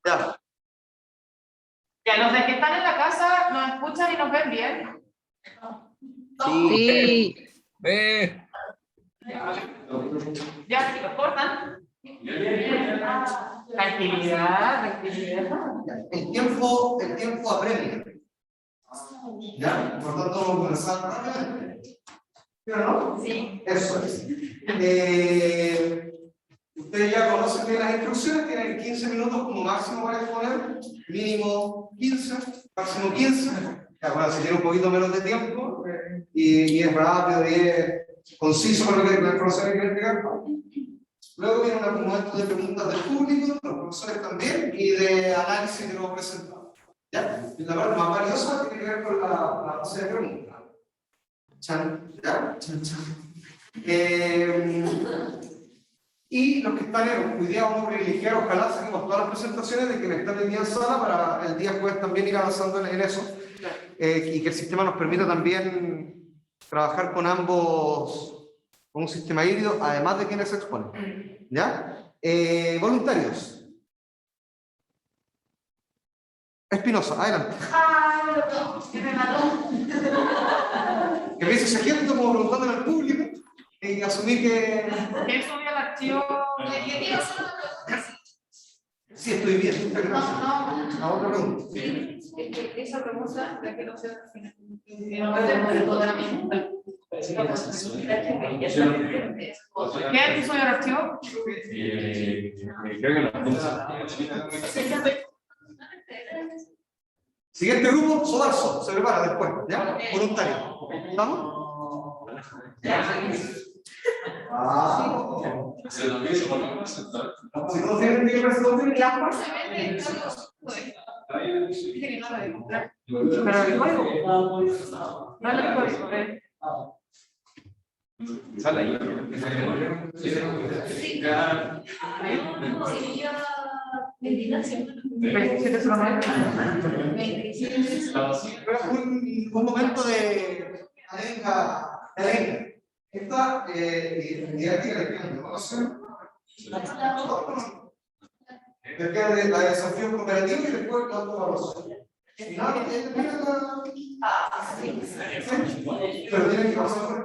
Ya. Ya, los de que están en la casa nos escuchan y nos ven bien. Sí. Ya, chicos, cortan. Tranquilidad, tranquilidad. El tiempo apremia. ¿Ya? Por tanto, vamos a comenzar rápidamente. ¿Sí o no? Sí. Eso es. Ustedes ya conocen bien las instrucciones, tienen 15 minutos como máximo para exponer, mínimo 15, máximo 15. Ya, bueno, si tiene un poquito menos de tiempo y es rápido y es conciso para lo que el profesor quiere entregar. Luego viene un momento de preguntas del público, los profesores también, y de análisis de lo presentado. ¿Ya? Y la parte más valiosa tiene que ver con la fase de preguntas. Chan, ¿ya? Chan, chan. Y los que están hoy día vamos a privilegiar, ojalá saquemos todas las presentaciones de quienes están hoy día en sala para el día jueves también ir avanzando en eso, y que el sistema nos permita también trabajar con ambos, con un sistema híbrido, además de quienes se exponen. ¿Ya? Voluntarios. Espinosa, adelante. Que me dice ese gesto como preguntándole al público y asumir que... ¿Quieres subir el archivo? Sí, estoy bien. No. La otra pregunta. Sí, esa pregunta, la que no se al final. ¿Quieres subir el archivo? Siguiente grupo, Sodarso, se prepara después, ¿ya? Voluntario. ¿Estamos? No tienen ni resolución. La fuerza se vende. Dice que no lo de comprar. Pero el código. No el código. Sale ahí. Un momento de arenga. Esta didáctica de información depende de la desafío cooperativo y después la autoevaluación. Y nada, pero tienen que pasar por el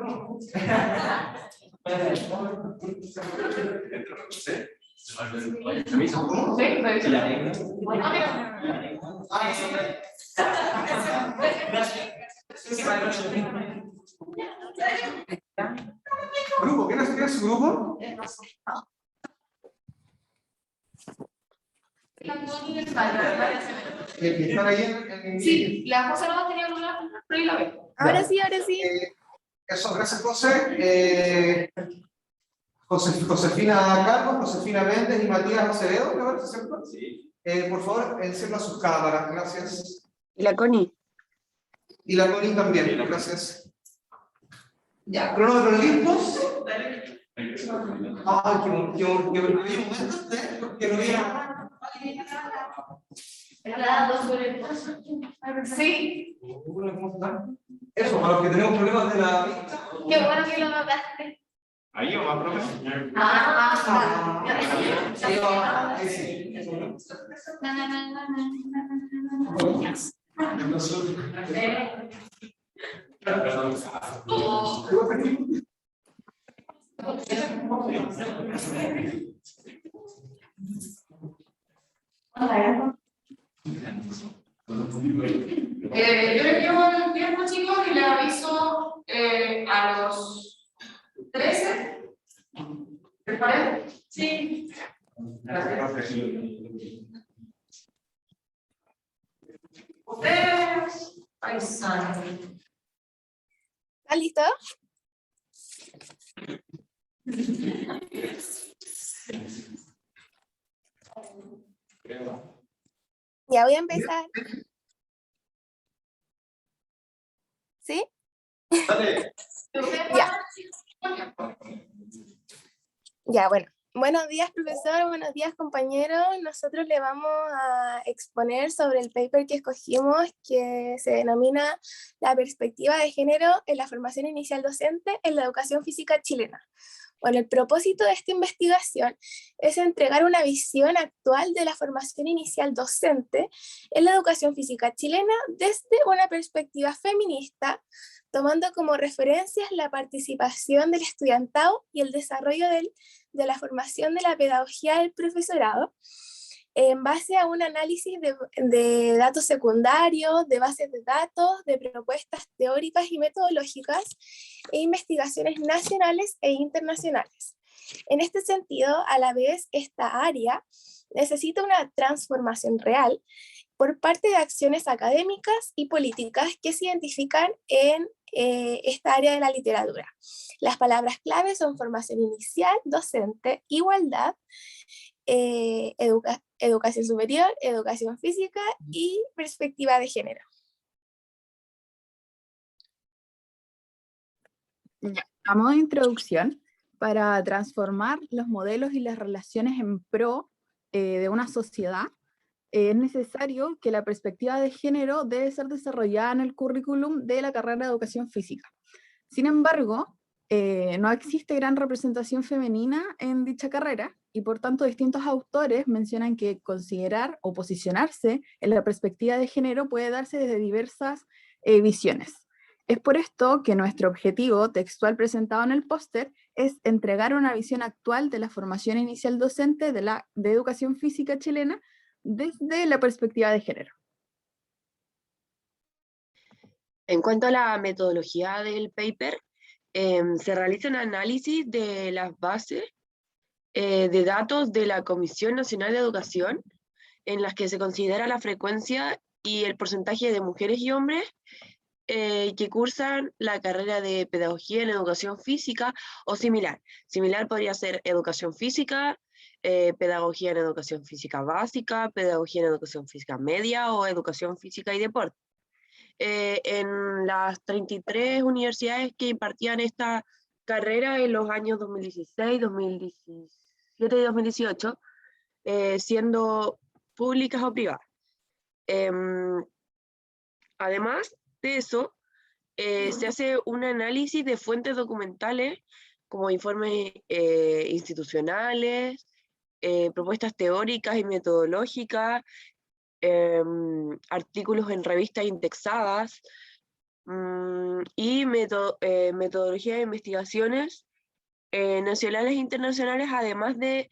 grupo, ¿quién es su grupo? Que están ahí en... Sí, la cosa no tenía alguna, pero ahí la veo. Ahora sí. Eso, gracias, José. Josefina Carlos, Josefina Méndez y Matías Acevedo, ¿me parece, cierto? Sí. Por favor, enciendan sus cámaras, gracias. Y la Connie. Y la Connie también, gracias. Ya, cronómetros listos. Ay, qué momento porque no había... Sí. Eso, para los que tenemos problemas de la vista. Qué bueno que lo notaste. Ahí o más, profe. Yo les llevo el tiempo, chicos, y les aviso a los 13. ¿Les parece? Sí. Gracias. Ustedes, paisanos. ¿Estás listo? Ya voy a empezar. ¿Sí? Ya. Ya, bueno. Buenos días, profesor. Buenos días, compañeros. Nosotros le vamos a exponer sobre el paper que escogimos, que se denomina La perspectiva de género en la formación inicial docente en la educación física chilena. Bueno, el propósito de esta investigación es entregar una visión actual de la formación inicial docente en la educación física chilena desde una perspectiva feminista, tomando como referencias la participación del estudiantado y el desarrollo de la formación de la pedagogía del profesorado, en base a un análisis de datos secundarios, de bases de datos, de propuestas teóricas y metodológicas, e investigaciones nacionales e internacionales. En este sentido, a la vez, esta área necesita una transformación real por parte de acciones académicas y políticas que se identifican en esta área de la literatura. Las palabras clave son formación inicial, docente, igualdad, educación superior, educación física y perspectiva de género. A modo de introducción, para transformar los modelos y las relaciones en pro de una sociedad, es necesario que la perspectiva de género debe ser desarrollada en el currículum de la carrera de educación física. Sin embargo, no existe gran representación femenina en dicha carrera, y por tanto distintos autores mencionan que considerar o posicionarse en la perspectiva de género puede darse desde diversas visiones. Es por esto que nuestro objetivo textual presentado en el póster es entregar una visión actual de la formación inicial docente de educación física chilena desde la perspectiva de género. En cuanto a la metodología del paper, se realiza un análisis de las bases de datos de la Comisión Nacional de Educación, en las que se considera la frecuencia y el porcentaje de mujeres y hombres que cursan la carrera de pedagogía en educación física o similar. Similar podría ser educación física, pedagogía en educación física básica, pedagogía en educación física media o educación física y deporte. En las 33 universidades que impartían esta carrera en los años 2016, 2017 y 2018, siendo públicas o privadas. Además de eso, se hace un análisis de fuentes documentales como informes institucionales, propuestas teóricas y metodológicas, artículos en revistas indexadas y metodología de investigaciones nacionales e internacionales, además de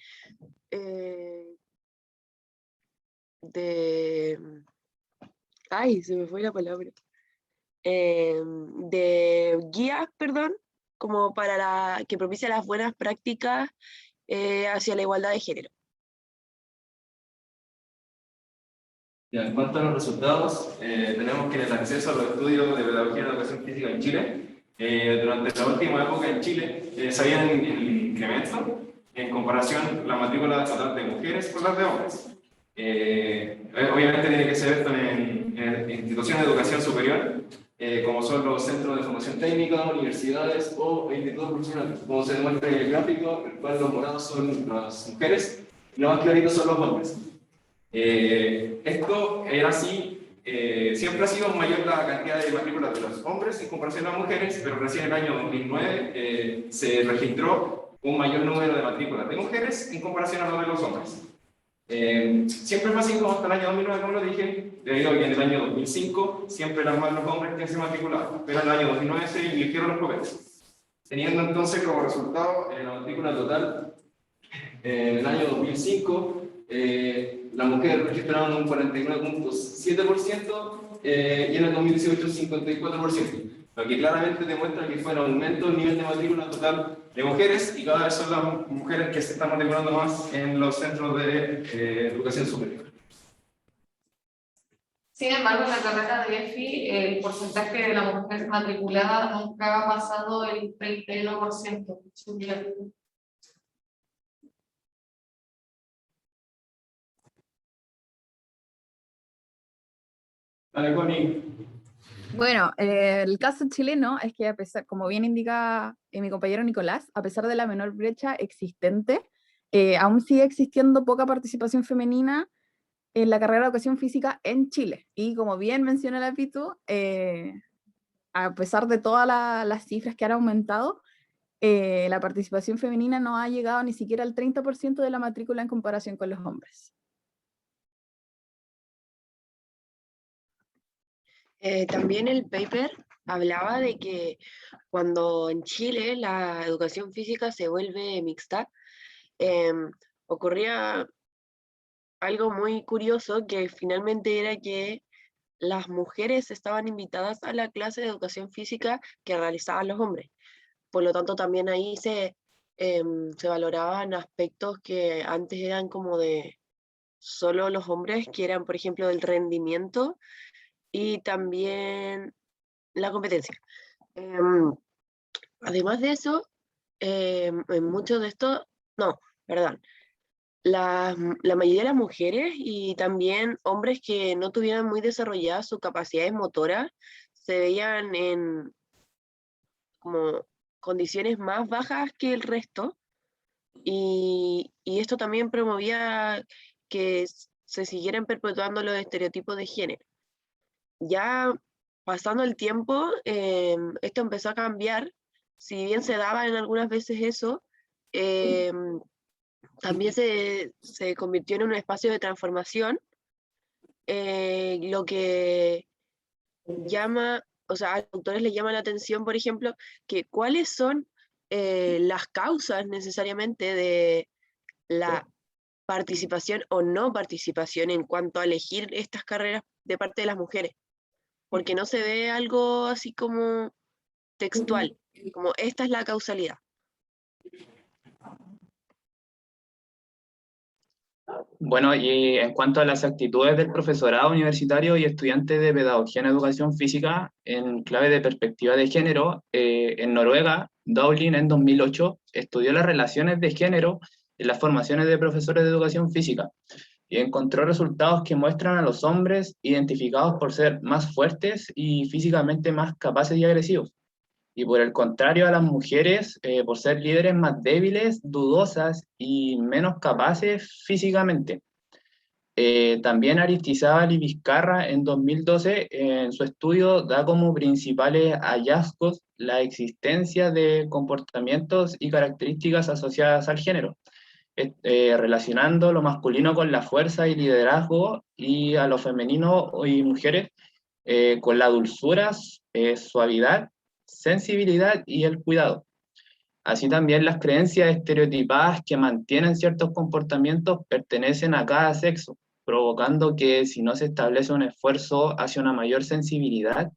ay, se me fue la palabra, de guías, perdón, como para que propicia las buenas prácticas hacia la igualdad de género. En cuanto a los resultados, tenemos que en el acceso a los estudios de pedagogía en educación física en Chile, durante la última época en Chile, se había un incremento en comparación la matrícula total de mujeres con las de hombres. Obviamente tiene que ser esto en instituciones de educación superior, como son los centros de formación técnica, universidades o institutos profesionales. Como se demuestra en el gráfico, el cual los morados son las mujeres y los más claritos son los hombres. Esto era así, siempre ha sido mayor la cantidad de matrículas de los hombres en comparación a las mujeres, pero recién en el año 2009 se registró un mayor número de matrículas de mujeres en comparación a los de los hombres. Siempre fue así como hasta el año 2009, como lo dije, debido a que en el año 2005 siempre eran más los hombres que se matriculaban, pero en el año 2009 se invirtieron los papeles, teniendo entonces como resultado la matrícula total en el año 2005 las mujeres registraron un 49.7% y en el 2018 un 54%, lo que claramente demuestra que fue un aumento del nivel de matrícula total de mujeres, y cada vez son las mujeres que se están matriculando más en los centros de educación superior. Sin embargo, en la carrera de EFI, el porcentaje de la mujer matriculada nunca ha pasado el 31%. Dale, Connie. Bueno, el caso chileno es que, a pesar, como bien indica mi compañero Nicolás, a pesar de la menor brecha existente, aún sigue existiendo poca participación femenina en la carrera de educación física en Chile. Y como bien menciona la Pitu, a pesar de todas las cifras que han aumentado, la participación femenina no ha llegado ni siquiera al 30% de la matrícula en comparación con los hombres. También el paper hablaba de que cuando en Chile la educación física se vuelve mixta, ocurría algo muy curioso, que finalmente era que las mujeres estaban invitadas a la clase de educación física que realizaban los hombres. Por lo tanto, también ahí se valoraban aspectos que antes eran como de solo los hombres, que eran, por ejemplo, el rendimiento y también la competencia. Además de eso, en muchos de estos, no, perdón, la mayoría de las mujeres y también hombres que no tuvieran muy desarrolladas sus capacidades motoras se veían en como condiciones más bajas que el resto, y esto también promovía que se siguieran perpetuando los estereotipos de género. Ya pasando el tiempo, esto empezó a cambiar. Si bien se daba en algunas veces eso, también se convirtió en un espacio de transformación, lo que llama, o sea, a los autores les llama la atención, por ejemplo, que cuáles son las causas necesariamente de la participación o no participación en cuanto a elegir estas carreras de parte de las mujeres, porque no se ve algo así como textual, como esta es la causalidad. Bueno, y en cuanto a las actitudes del profesorado universitario y estudiantes de pedagogía en educación física, en clave de perspectiva de género, en Noruega, Dowling en 2008 estudió las relaciones de género en las formaciones de profesores de educación física y encontró resultados que muestran a los hombres identificados por ser más fuertes y físicamente más capaces y agresivos, y por el contrario a las mujeres por ser líderes más débiles, dudosas y menos capaces físicamente. También Aristizábal y Vizcarra en 2012 en su estudio da como principales hallazgos la existencia de comportamientos y características asociadas al género, relacionando lo masculino con la fuerza y liderazgo y a lo femenino y mujeres con la dulzura, suavidad, sensibilidad y el cuidado. Así también las creencias estereotipadas que mantienen ciertos comportamientos pertenecen a cada sexo, provocando que si no se establece un esfuerzo hacia una mayor sensibilidad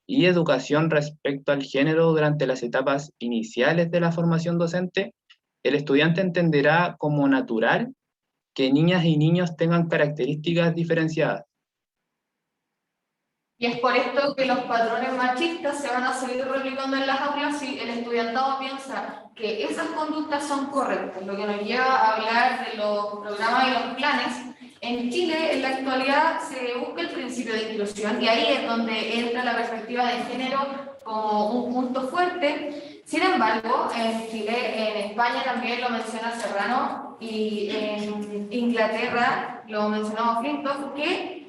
y educación respecto al género durante las etapas iniciales de la formación docente, el estudiante entenderá como natural que niñas y niños tengan características diferenciadas. Y es por esto que los patrones machistas se van a seguir replicando en las aulas si el estudiantado piensa que esas conductas son correctas, lo que nos lleva a hablar de los programas y los planes. En Chile, en la actualidad, se busca el principio de inclusión y ahí es donde entra la perspectiva de género como un punto fuerte. Sin embargo, en Chile, en España también lo menciona Serrano y en Inglaterra lo mencionamos Flintoff, que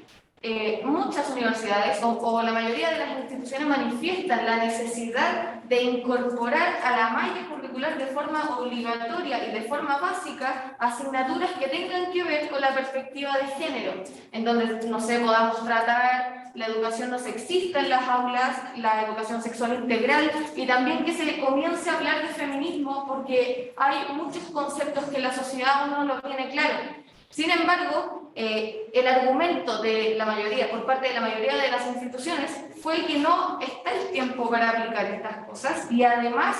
muchas universidades o la mayoría de las instituciones manifiestan la necesidad de incorporar a la malla curricular de forma obligatoria y de forma básica asignaturas que tengan que ver con la perspectiva de género, en donde, no sé, podamos tratar la educación no sexista en las aulas, la educación sexual integral, y también que se comience a hablar de feminismo, porque hay muchos conceptos que la sociedad aún no lo tiene claro. Sin embargo, el argumento de la mayoría, por parte de la mayoría de las instituciones, fue que no está el tiempo para aplicar estas cosas, y además,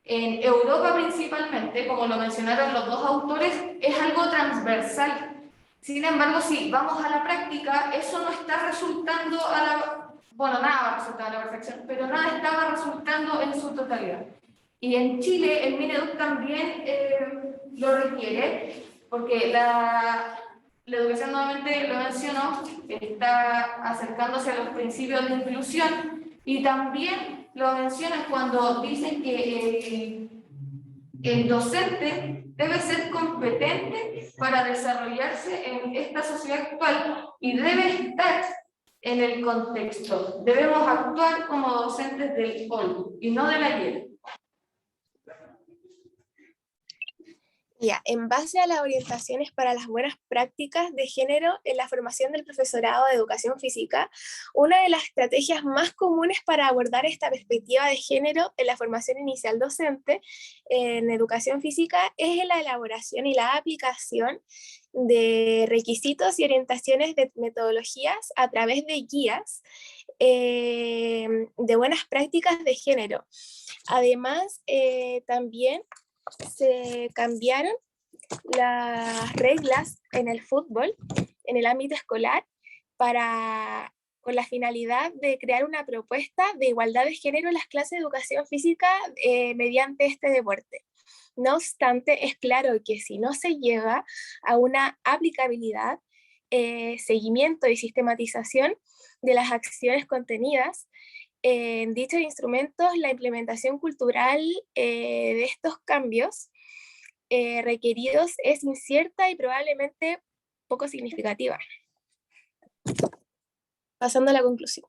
en Europa principalmente, como lo mencionaron los dos autores, es algo transversal. Sin embargo, si vamos a la práctica, eso no está resultando a la... Bueno, nada va a resultar a la perfección, pero nada estaba resultando en su totalidad. Y en Chile, el Mineduc también lo requiere, porque la educación, nuevamente lo menciono, está acercándose a los principios de inclusión, y también lo mencionan cuando dicen que el docente debe ser competente para desarrollarse en esta sociedad actual y debe estar en el contexto. Debemos actuar como docentes del hoy y no del ayer. Ya, en base a las orientaciones para las buenas prácticas de género en la formación del profesorado de educación física, una de las estrategias más comunes para abordar esta perspectiva de género en la formación inicial docente en educación física es la elaboración y la aplicación de requisitos y orientaciones de metodologías a través de guías de buenas prácticas de género. Además, también se cambiaron las reglas en el fútbol, en el ámbito escolar, con la finalidad de crear una propuesta de igualdad de género en las clases de educación física mediante este deporte. No obstante, es claro que si no se llega a una aplicabilidad, seguimiento y sistematización de las acciones contenidas en dichos instrumentos, la implementación cultural de estos cambios requeridos es incierta y probablemente poco significativa. Pasando a la conclusión.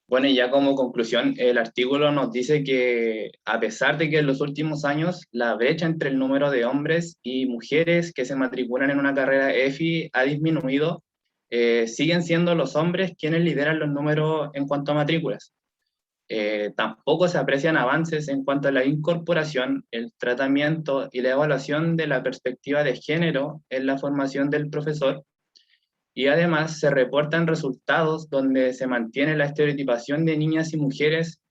Bueno, y ya como conclusión, el artículo nos dice que a pesar de que en los últimos años la brecha entre el número de hombres y mujeres que se matriculan en una carrera EFI ha disminuido, siguen siendo los hombres quienes lideran los números en cuanto a matrículas. Tampoco se aprecian avances en cuanto a la incorporación, el tratamiento y la evaluación de la perspectiva de género en la formación del profesor, y además se reportan resultados donde se mantiene la estereotipación de niñas y mujeres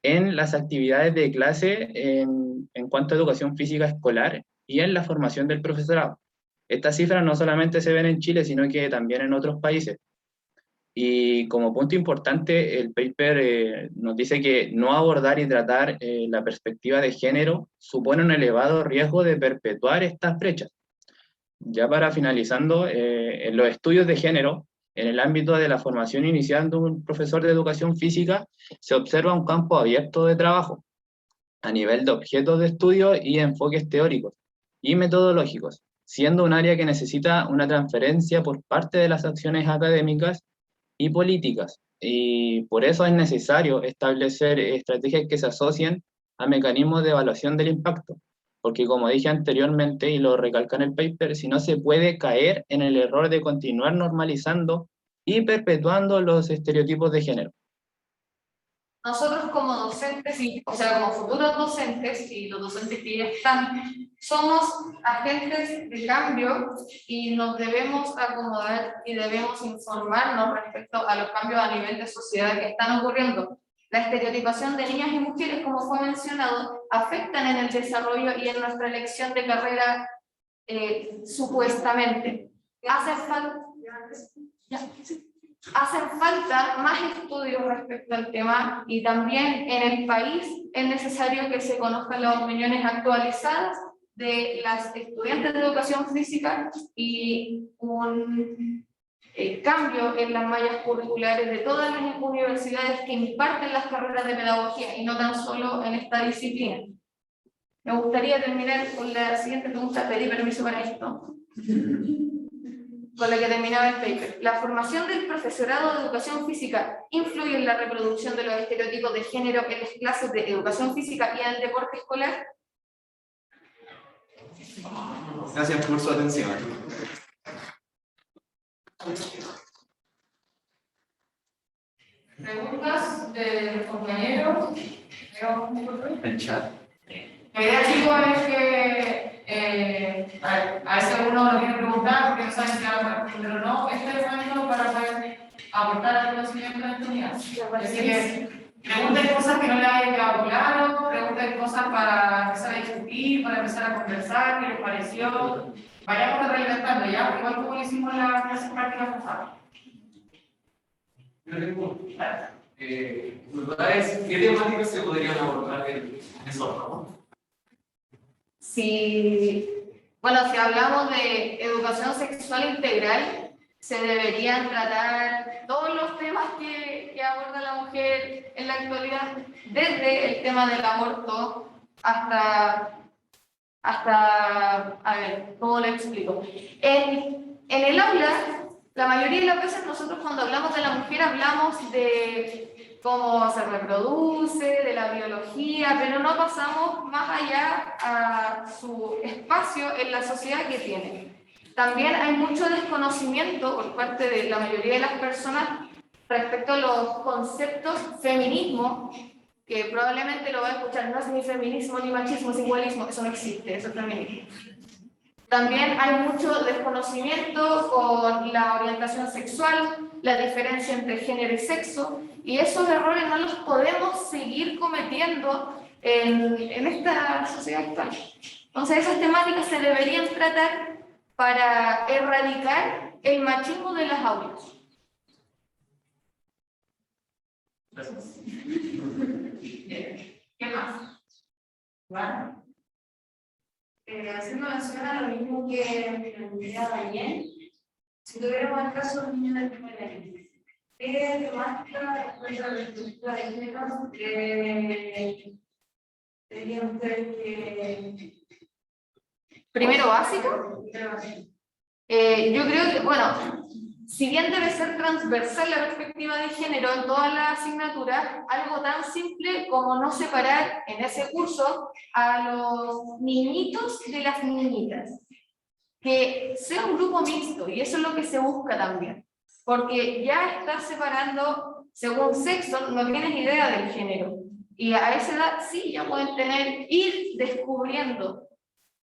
en las actividades de clase en cuanto a educación física escolar y en la formación del profesorado. Estas cifras no solamente se ven en Chile, sino que también en otros países. Y como punto importante, el paper nos dice que no abordar y tratar la perspectiva de género supone un elevado riesgo de perpetuar estas brechas. Ya para finalizando, en los estudios de género, en el ámbito de la formación inicial de un profesor de educación física, se observa un campo abierto de trabajo a nivel de objetos de estudio y enfoques teóricos y metodológicos, siendo un área que necesita una transferencia por parte de las acciones académicas y políticas. Y por eso es necesario establecer estrategias que se asocien a mecanismos de evaluación del impacto. Porque como dije anteriormente, y lo recalca en el paper, si no se puede caer en el error de continuar normalizando y perpetuando los estereotipos de género. Nosotros como docentes, o sea, como futuros docentes y los docentes que ya están, somos agentes de cambio y nos debemos acomodar y debemos informarnos respecto a los cambios a nivel de sociedad que están ocurriendo. La estereotipación de niñas y mujeres, como fue mencionado, afectan en el desarrollo y en nuestra elección de carrera supuestamente. Hacen falta más estudios respecto al tema y también en el país es necesario que se conozcan las opiniones actualizadas de las estudiantes de educación física y un cambio en las mallas curriculares de todas las universidades que imparten las carreras de pedagogía y no tan solo en esta disciplina. Me gustaría terminar con la siguiente pregunta, pedí permiso para esto. Con la que terminaba el paper. La formación del profesorado de educación física influye en la reproducción de los estereotipos de género en las clases de educación física y en el deporte escolar. Gracias por su atención. ¿Preguntas de compañeros? El chat. La idea, chicos, es que a veces alguno lo quiere preguntar porque no saben si van a responder o no. Este es el momento para poder aportar el conocimiento de esta unidad. Así que pregunten cosas que no les hayan quedado claro, pregunten cosas para empezar a discutir, para empezar a conversar, qué les pareció. Vayamos realimentando ya, igual como lo hicimos en las clases prácticas pasadas. Yo tengo duda es, ¿qué temáticas se podrían abordar en eso, no? Bueno, si hablamos de educación sexual integral, se deberían tratar todos los temas que aborda la mujer en la actualidad, desde el tema del aborto hasta a ver, ¿cómo le explico? En el aula, la mayoría de las veces nosotros cuando hablamos de la mujer hablamos de cómo se reproduce, de la biología, pero no pasamos más allá a su espacio en la sociedad que tiene. También hay mucho desconocimiento por parte de la mayoría de las personas respecto a los conceptos feminismo, que probablemente lo va a escuchar, no es ni feminismo, ni machismo, es igualismo, eso no existe, eso es feminismo. También hay mucho desconocimiento con la orientación sexual, la diferencia entre género y sexo, y esos errores no los podemos seguir cometiendo en esta sociedad actual. Entonces esas temáticas se deberían tratar para erradicar el machismo de las aulas. Gracias. ¿Qué más? Bueno, haciendo mención a lo mismo que plantea Daniel, si tuviéramos el caso de un niño de primer año, ¿qué temática respecto a la estructura de género deberían ustedes que... Primero básico? Yo creo que, bueno, si bien debe ser transversal la perspectiva de género en todas las asignaturas, algo tan simple como no separar en ese curso a los niñitos de las niñitas. Que sea un grupo mixto, y eso es lo que se busca también. Porque ya estás separando, según sexo, no tienes idea del género. Y a esa edad sí, ya pueden ir descubriendo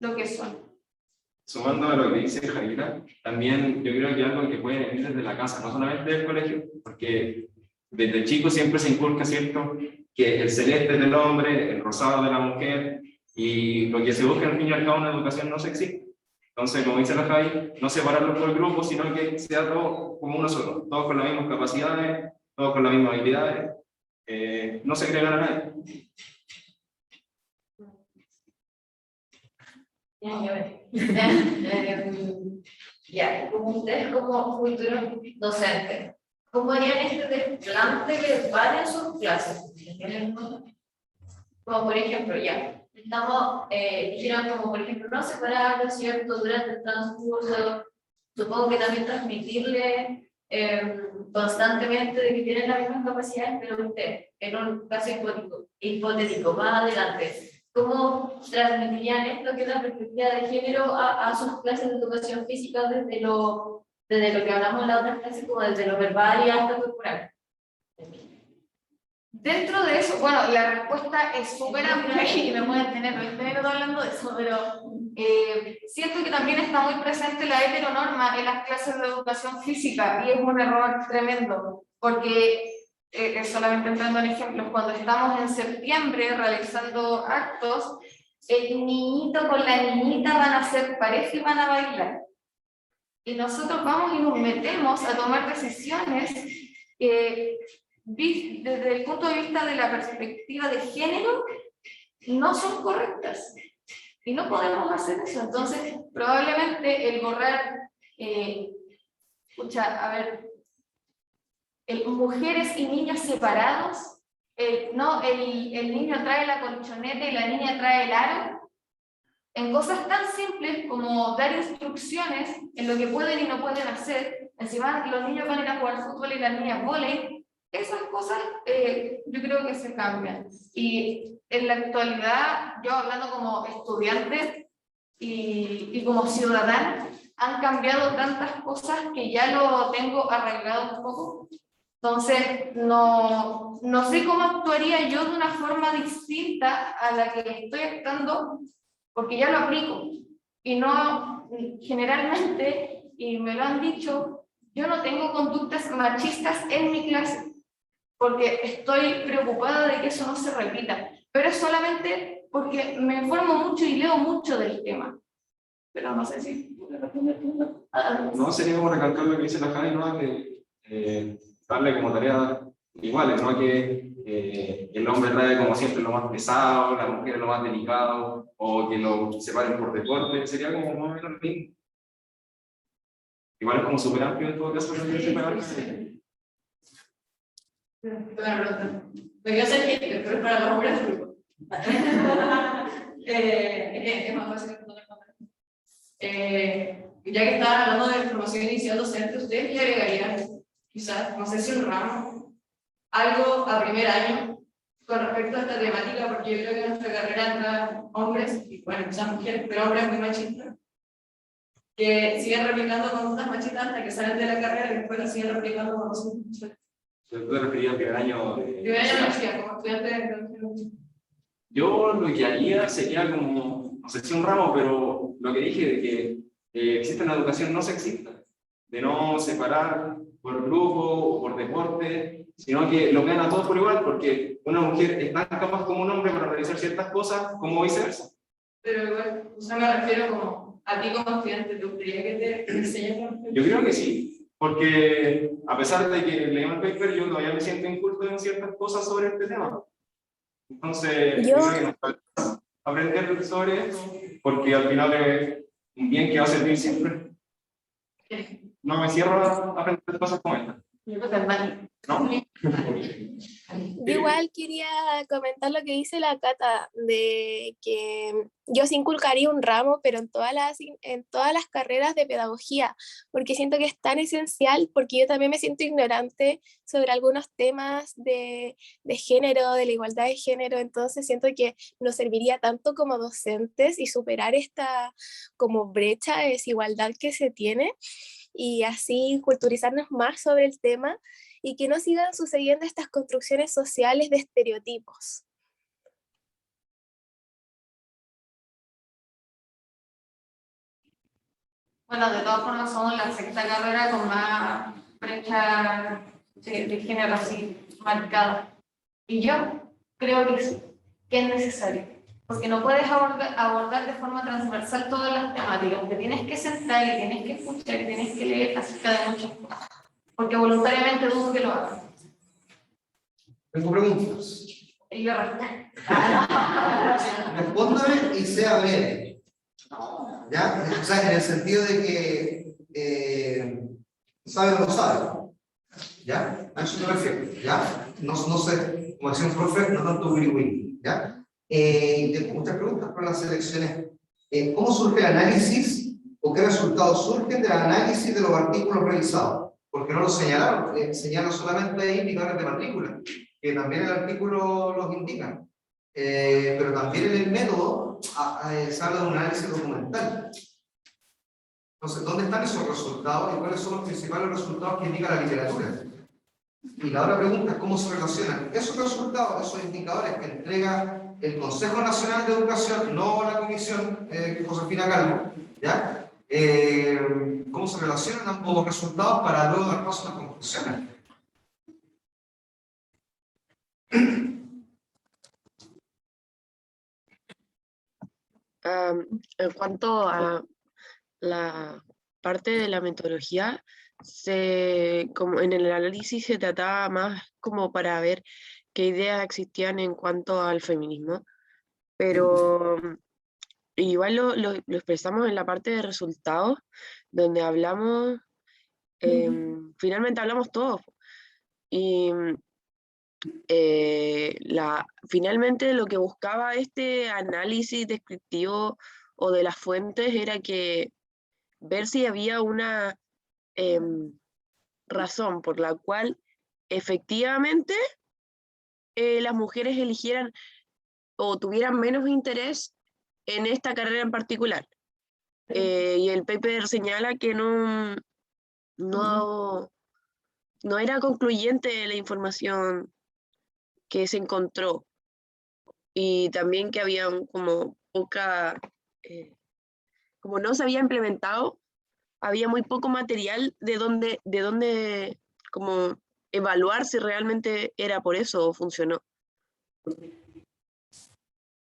lo que son. Sumando a lo que dice Javiera, también yo creo que algo que puede venir desde la casa, no solamente del colegio, porque desde chico siempre se inculca, ¿cierto?, que el celeste es del hombre, el rosado de la mujer, y lo que se busca al fin y al cabo una educación no sexista. Entonces, como dice la Javi, no separarlos por grupos, sino que sea todo como uno solo, todos con las mismas capacidades, todos con las mismas habilidades, no segregar a nadie. Ya, como ustedes como futuros docentes, ¿cómo harían este desplante verbal en sus clases? Como por ejemplo, ya, dijeron como por ejemplo, no separarlo, ¿cierto? Durante el transcurso, supongo que también transmitirle constantemente de que tienen las mismas capacidades, pero usted, en un caso hipotético, más adelante, ¿cómo transmitirían esto que es la perspectiva de género a sus clases de educación física desde lo que hablamos en la otra clase, como desde lo verbal y hasta corporal? Dentro de eso, bueno, la respuesta es súper amplia y me pueden tener 20 minutos hablando de eso, pero siento que también está muy presente la heteronorma en las clases de educación física y es un error tremendo, porque solamente entrando en ejemplos, cuando estamos en septiembre realizando actos, el niñito con la niñita van a hacer pareja y van a bailar. Y nosotros vamos y nos metemos a tomar decisiones desde el punto de vista de la perspectiva de género, no son correctas. Y no podemos hacer eso. Entonces, probablemente el borrar, mujeres y niños separados, el niño trae la colchoneta y la niña trae el aro, en cosas tan simples como dar instrucciones en lo que pueden y no pueden hacer, encima los niños van a ir a jugar fútbol y las niñas vóley, esas cosas yo creo que se cambian. Y en la actualidad, yo hablando como estudiante y como ciudadana, han cambiado tantas cosas que ya lo tengo arraigado un poco. Entonces, no sé cómo actuaría yo de una forma distinta a la que estoy actuando, porque ya lo aplico. Y no, generalmente, y me lo han dicho, yo no tengo conductas machistas en mi clase, porque estoy preocupada de que eso no se repita. Pero es solamente porque me informo mucho y leo mucho del tema. Pero no sé si... No, sería como recalcar lo que dice la Javi, ¿no? De darle como tareas iguales, ¿no? Que el hombre trae como siempre lo más pesado, la mujer lo más delicado, o que lo separen por deporte, sería como más o menos lo mismo. Igual es como súper amplio en todo caso lo que se paga. Me voy a hacer gente, pero es para los hombres del grupo. Es más fácil responder. Ya que estaban hablando de formación inicial docente, ¿ustedes le agregarían quizás, no sé si un ramo algo a primer año con respecto a esta temática, porque yo creo que en nuestra carrera entran hombres, y bueno, quizás mujeres, pero hombres muy machistas, que siguen replicando conductas machistas hasta que salen de la carrera y después las siguen replicando cuando son mujeres. ¿Tú te referías al primer año? Primer año de universidad, como estudiante de tecnología. Yo lo que haría sería como, no sé si un ramo, pero lo que dije de que existe una educación no sexista, de no separar por grupo o por deporte, sino que lo vean a todos por igual, porque una mujer es tan capaz como un hombre para realizar ciertas cosas como viceversa. Pero igual, o sea, me refiero como a ti como estudiante, ¿te gustaría que te enseñen? Yo creo que sí, porque a pesar de que leí el paper, yo todavía me siento inculto en ciertas cosas sobre este tema. Entonces, Yo- creo que nos falta aprender sobre esto, porque al final es un bien que va a servir siempre. No me cierro a aprender cosas como esta. Yo creo que es mal. ¿No? Yo igual quería comentar lo que dice la Cata, de que yo sí inculcaría un ramo, pero en todas las carreras de pedagogía, porque siento que es tan esencial, porque yo también me siento ignorante sobre algunos temas de género, de la igualdad de género, entonces siento que nos serviría tanto como docentes y superar esta como brecha de desigualdad que se tiene, y así culturizarnos más sobre el tema y que no sigan sucediendo estas construcciones sociales de estereotipos. Bueno, de todas formas somos la sexta carrera con más brecha de género así marcada. Y yo creo que sí, que es necesario. Porque no puedes abordar de forma transversal todas las temáticas. Te tienes que sentar y tienes que escuchar y tienes que leer acerca de muchas cosas. Porque voluntariamente dudo que lo hagan. Tengo preguntas. Y yo respondo. Respóndame y sea breve. ¿Ya? O sea, en el sentido de que sabe o no sabe. ¿Ya? A eso me refiero. ¿Ya? No sé, como decía un profe, no tanto wiri-wiri. ¿Ya? Tengo muchas preguntas para las elecciones. ¿Cómo surge el análisis o qué resultados surgen del análisis de los artículos revisados? Porque no lo señalaron, señalan solamente indicadores de matrícula, que también el artículo los indica. Pero también en el método se habla de un análisis documental. Entonces, ¿dónde están esos resultados y cuáles son los principales resultados que indica la literatura? Y la otra pregunta es cómo se relacionan esos resultados, esos indicadores que entrega el Consejo Nacional de Educación, no la Comisión Josefina Calvo, ¿ya? ¿Cómo se relacionan ambos resultados para luego dar paso a las conclusiones? En cuanto a la parte de la metodología, como en el análisis se trataba más como para ver qué ideas existían en cuanto al feminismo, pero igual lo expresamos en la parte de resultados, donde hablamos, finalmente hablamos todos, y finalmente lo que buscaba este análisis descriptivo o de las fuentes era que ver si había una razón por la cual efectivamente las mujeres eligieran o tuvieran menos interés en esta carrera en particular. Y el paper señala que no era concluyente la información que se encontró, y también que había como poca, como no se había implementado, había muy poco material de donde como evaluar si realmente era por eso o funcionó.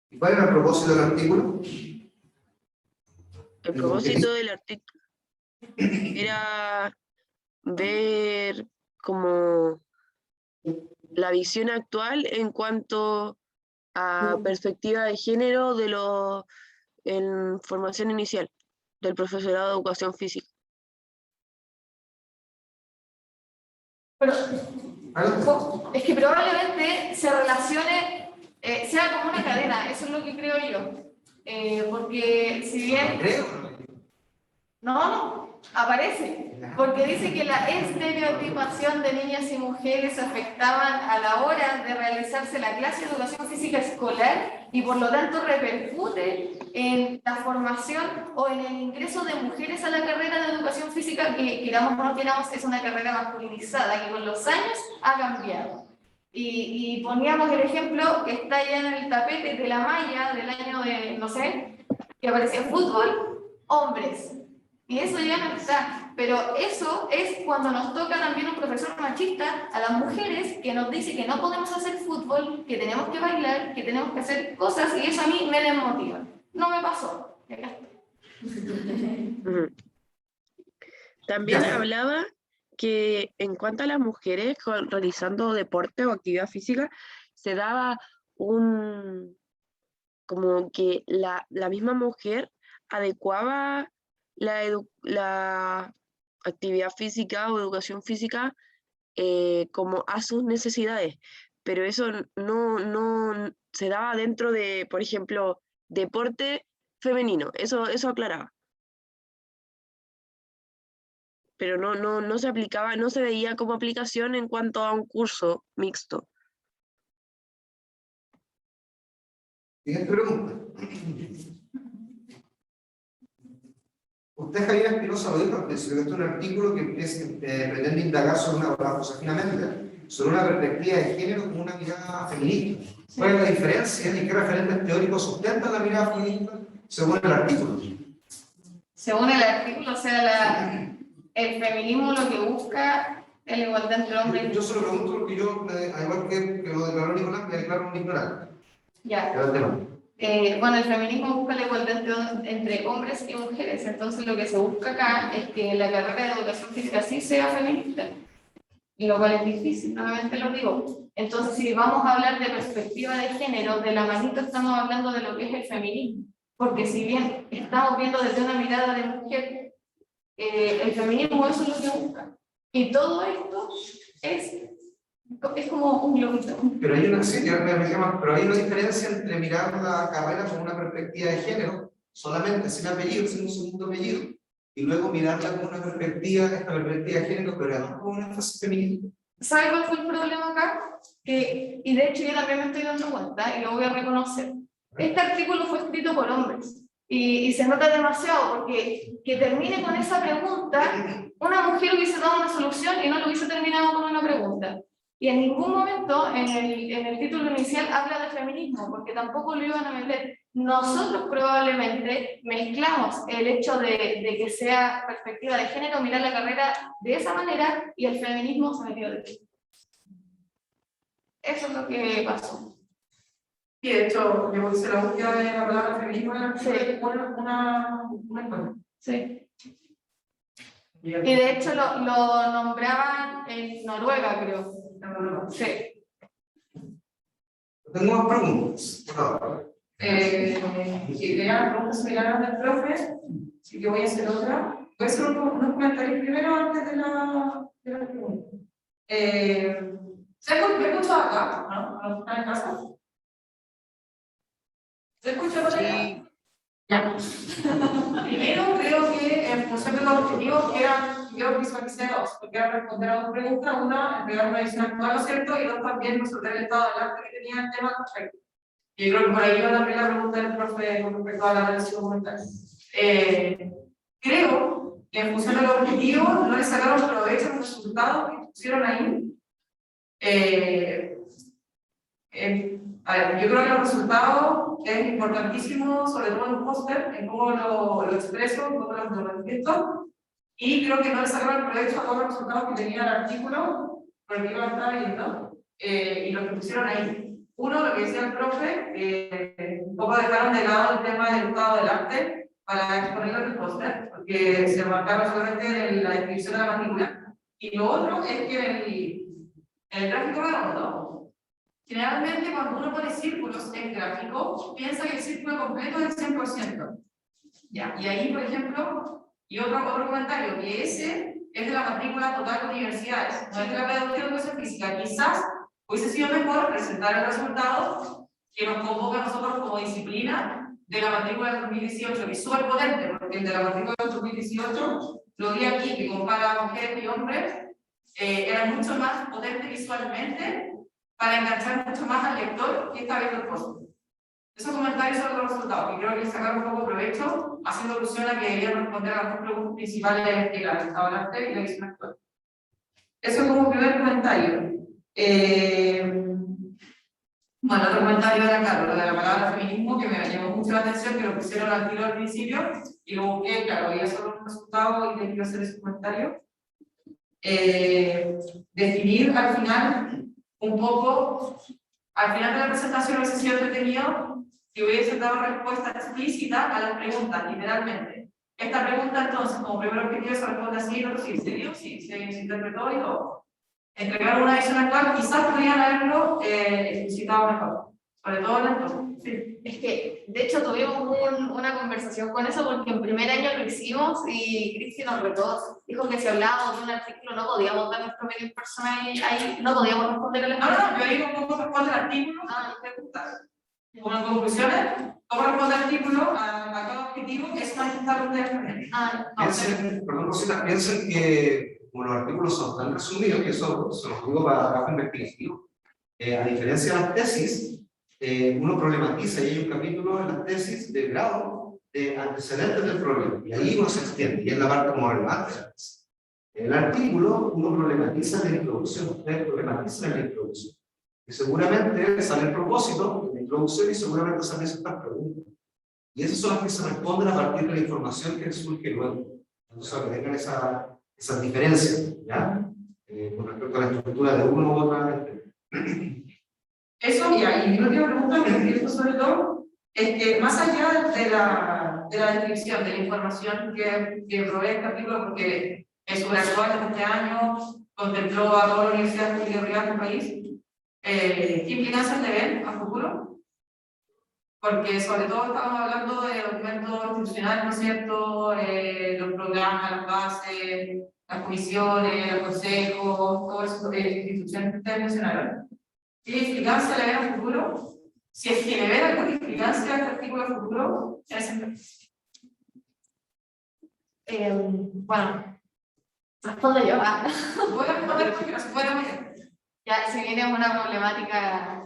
¿Y cuál era el propósito del artículo? El propósito del artículo era ver como la visión actual en cuanto a perspectiva de género en formación inicial del profesorado de educación física. Pero es que probablemente se relacione, sea como una cadena, eso es lo que creo yo. Porque si bien... Creo. No, aparece, porque dice que la estereotipación de niñas y mujeres afectaban a la hora de realizarse la clase de educación física escolar y por lo tanto repercute en la formación o en el ingreso de mujeres a la carrera de educación física, que queramos o no queramos es una carrera masculinizada que con los años ha cambiado. Y poníamos el ejemplo que está ya en el tapete de la malla del año de, no sé, que aparecía fútbol, hombres. Y eso ya no está, pero eso es cuando nos toca también un profesor machista a las mujeres que nos dice que no podemos hacer fútbol, que tenemos que bailar, que tenemos que hacer cosas, y eso a mí me desmotiva. No me pasó. Y acá estoy. También hablaba que en cuanto a las mujeres realizando deporte o actividad física, se daba como que la misma mujer adecuaba la actividad física o educación física como a sus necesidades, pero eso no se daba dentro de, por ejemplo, deporte femenino, eso aclaraba. Pero no se aplicaba, no se veía como aplicación en cuanto a un curso mixto. Siguiente pregunta. Usted, Javier Espinosa, lo dijo al principio, que esto es un artículo que pretende indagar sobre Josefina Méndez, sobre una perspectiva de género como una mirada feminista. ¿Cuál es la diferencia y qué referentes teóricos sustentan la mirada feminista según el artículo? Según el artículo, o sea, el feminismo lo que busca es la igualdad entre hombres y mujeres. Yo se lo pregunto porque yo, al igual que lo declaró Nicolás, me declaro un ignorante. Ya. Bueno, el feminismo busca la igualdad entre hombres y mujeres, entonces lo que se busca acá es que la carrera de educación física sí sea feminista, y lo cual es difícil, nuevamente lo digo. Entonces, si vamos a hablar de perspectiva de género, de la manito estamos hablando de lo que es el feminismo, porque si bien estamos viendo desde una mirada de mujer, el feminismo eso es lo que busca, y todo esto es como un globito. Pero hay una, sí, pero hay una diferencia entre mirar la carrera con una perspectiva de género, solamente sin apellido, sin un segundo apellido, y luego mirarla con una perspectiva, esta perspectiva de género, pero además con una énfasis feminista. ¿Sabe cuál fue el problema acá? Y de hecho yo también me estoy dando cuenta, y lo voy a reconocer. Este artículo fue escrito por hombres, y se nota demasiado, porque que termine con esa pregunta, una mujer hubiese dado una solución y no lo hubiese terminado con una pregunta. Y en ningún momento en el título inicial habla de feminismo, porque tampoco lo iban a meter. Nosotros probablemente mezclamos el hecho de que sea perspectiva de género, mirar la carrera de esa manera, y el feminismo se metió de aquí. Eso es lo que pasó. Y de hecho, yo hice la búsqueda de la palabra feminismo en Sí. una Sí. Y de hecho lo nombraban en Noruega, creo. Sí. Tengo más preguntas. Por favor. Quería preguntas similares del profe, así que voy a hacer otra. Voy a hacer unos comentarios primero antes de la pregunta. ¿Me escucho acá? ¿No? ¿Están en casa? ¿Se escucha por ahí? Ya. Primero, creo que en función de los objetivos yo visualicé dos, porque era responder a dos preguntas, una, entregar una visión actual, ¿no es cierto? Y dos, también resolver el estado del arte que tenía el tema correcto. Y yo creo que por ahí va también la pregunta del profe con respecto a la relación documental. Creo que en función de los objetivos no le sacaron provecho a los resultados que pusieron ahí. A ver, yo creo que los resultados es importantísimo, sobre todo en un póster, en cómo lo expreso, en cómo lo manifiesto, y creo que no le sacaron provecho a todos los resultados que tenía el artículo, por el que iba a estar viendo, y lo que pusieron ahí. Uno, lo que decía el profe, un poco dejaron de lado el tema del estado del arte para exponerlo en el póster, porque se marcaron solamente en la descripción de la matrícula. Y lo otro es que en el gráfico redondo, generalmente cuando uno pone círculos en gráfico, piensa que el círculo completo es el 100%. ¿Ya? Y ahí, por ejemplo, y otro comentario, que ese es de la matrícula total de universidades, no es de la pedagogía de educación física. Quizás hubiese sido mejor presentar el resultado que nos convoca a nosotros como disciplina de la matrícula del 2018, que es súper potente, porque el de la matrícula del 2018, lo vi aquí, que compara mujeres y hombres, era mucho más potente visualmente para enganchar mucho más al lector que está viendo el post. Esos comentarios son los resultados, y creo que sacar un poco provecho, haciendo alusión a que deberían responder a las dos preguntas principales de la lista hablante y la visión actual. Eso como primer comentario. Bueno, otro comentario era, claro, lo de la palabra feminismo, que me llamó mucho la atención, que lo pusieron al tiro al principio, y lo busqué, claro, había solo un resultado y quiero hacer ese comentario. Definir al final, un poco, al final de la presentación hubiese sido entretenido si hubiese dado respuesta explícita a las preguntas, literalmente. Esta pregunta, entonces, como primer objetivo se responde así, no sé si se dio, si se interpretó y todo. Entregar una visión actual, quizás podrían haberlo explicitado mejor, sobre todo en el entorno. Sí. Es que, de hecho, tuvimos una conversación con eso porque en primer año lo hicimos y Cristi nos retó. Dijo que si hablábamos de un artículo no podíamos dar nuestro medio personal ahí, no podíamos responder a las preguntas. No, yo digo cómo responde el artículo a las preguntas. Como en conclusiones, cómo responde el artículo a cada objetivo, es manifestar ustedes también. Piensen, perdón, Rosita, piensen que como los artículos son tan resumidos, que eso se los digo para trabajo investigativo, a diferencia de las tesis, uno problematiza, y hay un capítulo en las tesis de grado de antecedentes del problema, y ahí uno se extiende, y es la parte como relevante de la tesis. En el artículo, uno problematiza la introducción, ustedes problematizan la introducción, y seguramente sale el propósito de la introducción, y seguramente salen estas preguntas. Y esas son las que se responden a partir de la información que surge luego. Entonces, que tengan esas diferencias, ¿ya? Con respecto a la estructura de uno u otra. Eso, y mi última pregunta, que entiendo sobre todo, es que más allá de la descripción de la información que provee este artículo, porque es sobre actual de este año, contempló a todas las universidades públicas y privadas del país, ¿qué implicancias le ven a futuro? Porque sobre todo estamos hablando de documentos institucionales, ¿no es cierto? Los programas, las bases, las comisiones, los consejos, todas esas instituciones que ustedes mencionaron. ¿Qué implicancia le ven a futuro? Si es que le ven alguna implicancia a este artículo a futuro, Bueno, respondo yo. Voy a responder porque no se puede mirar. Ya, si bien es una problemática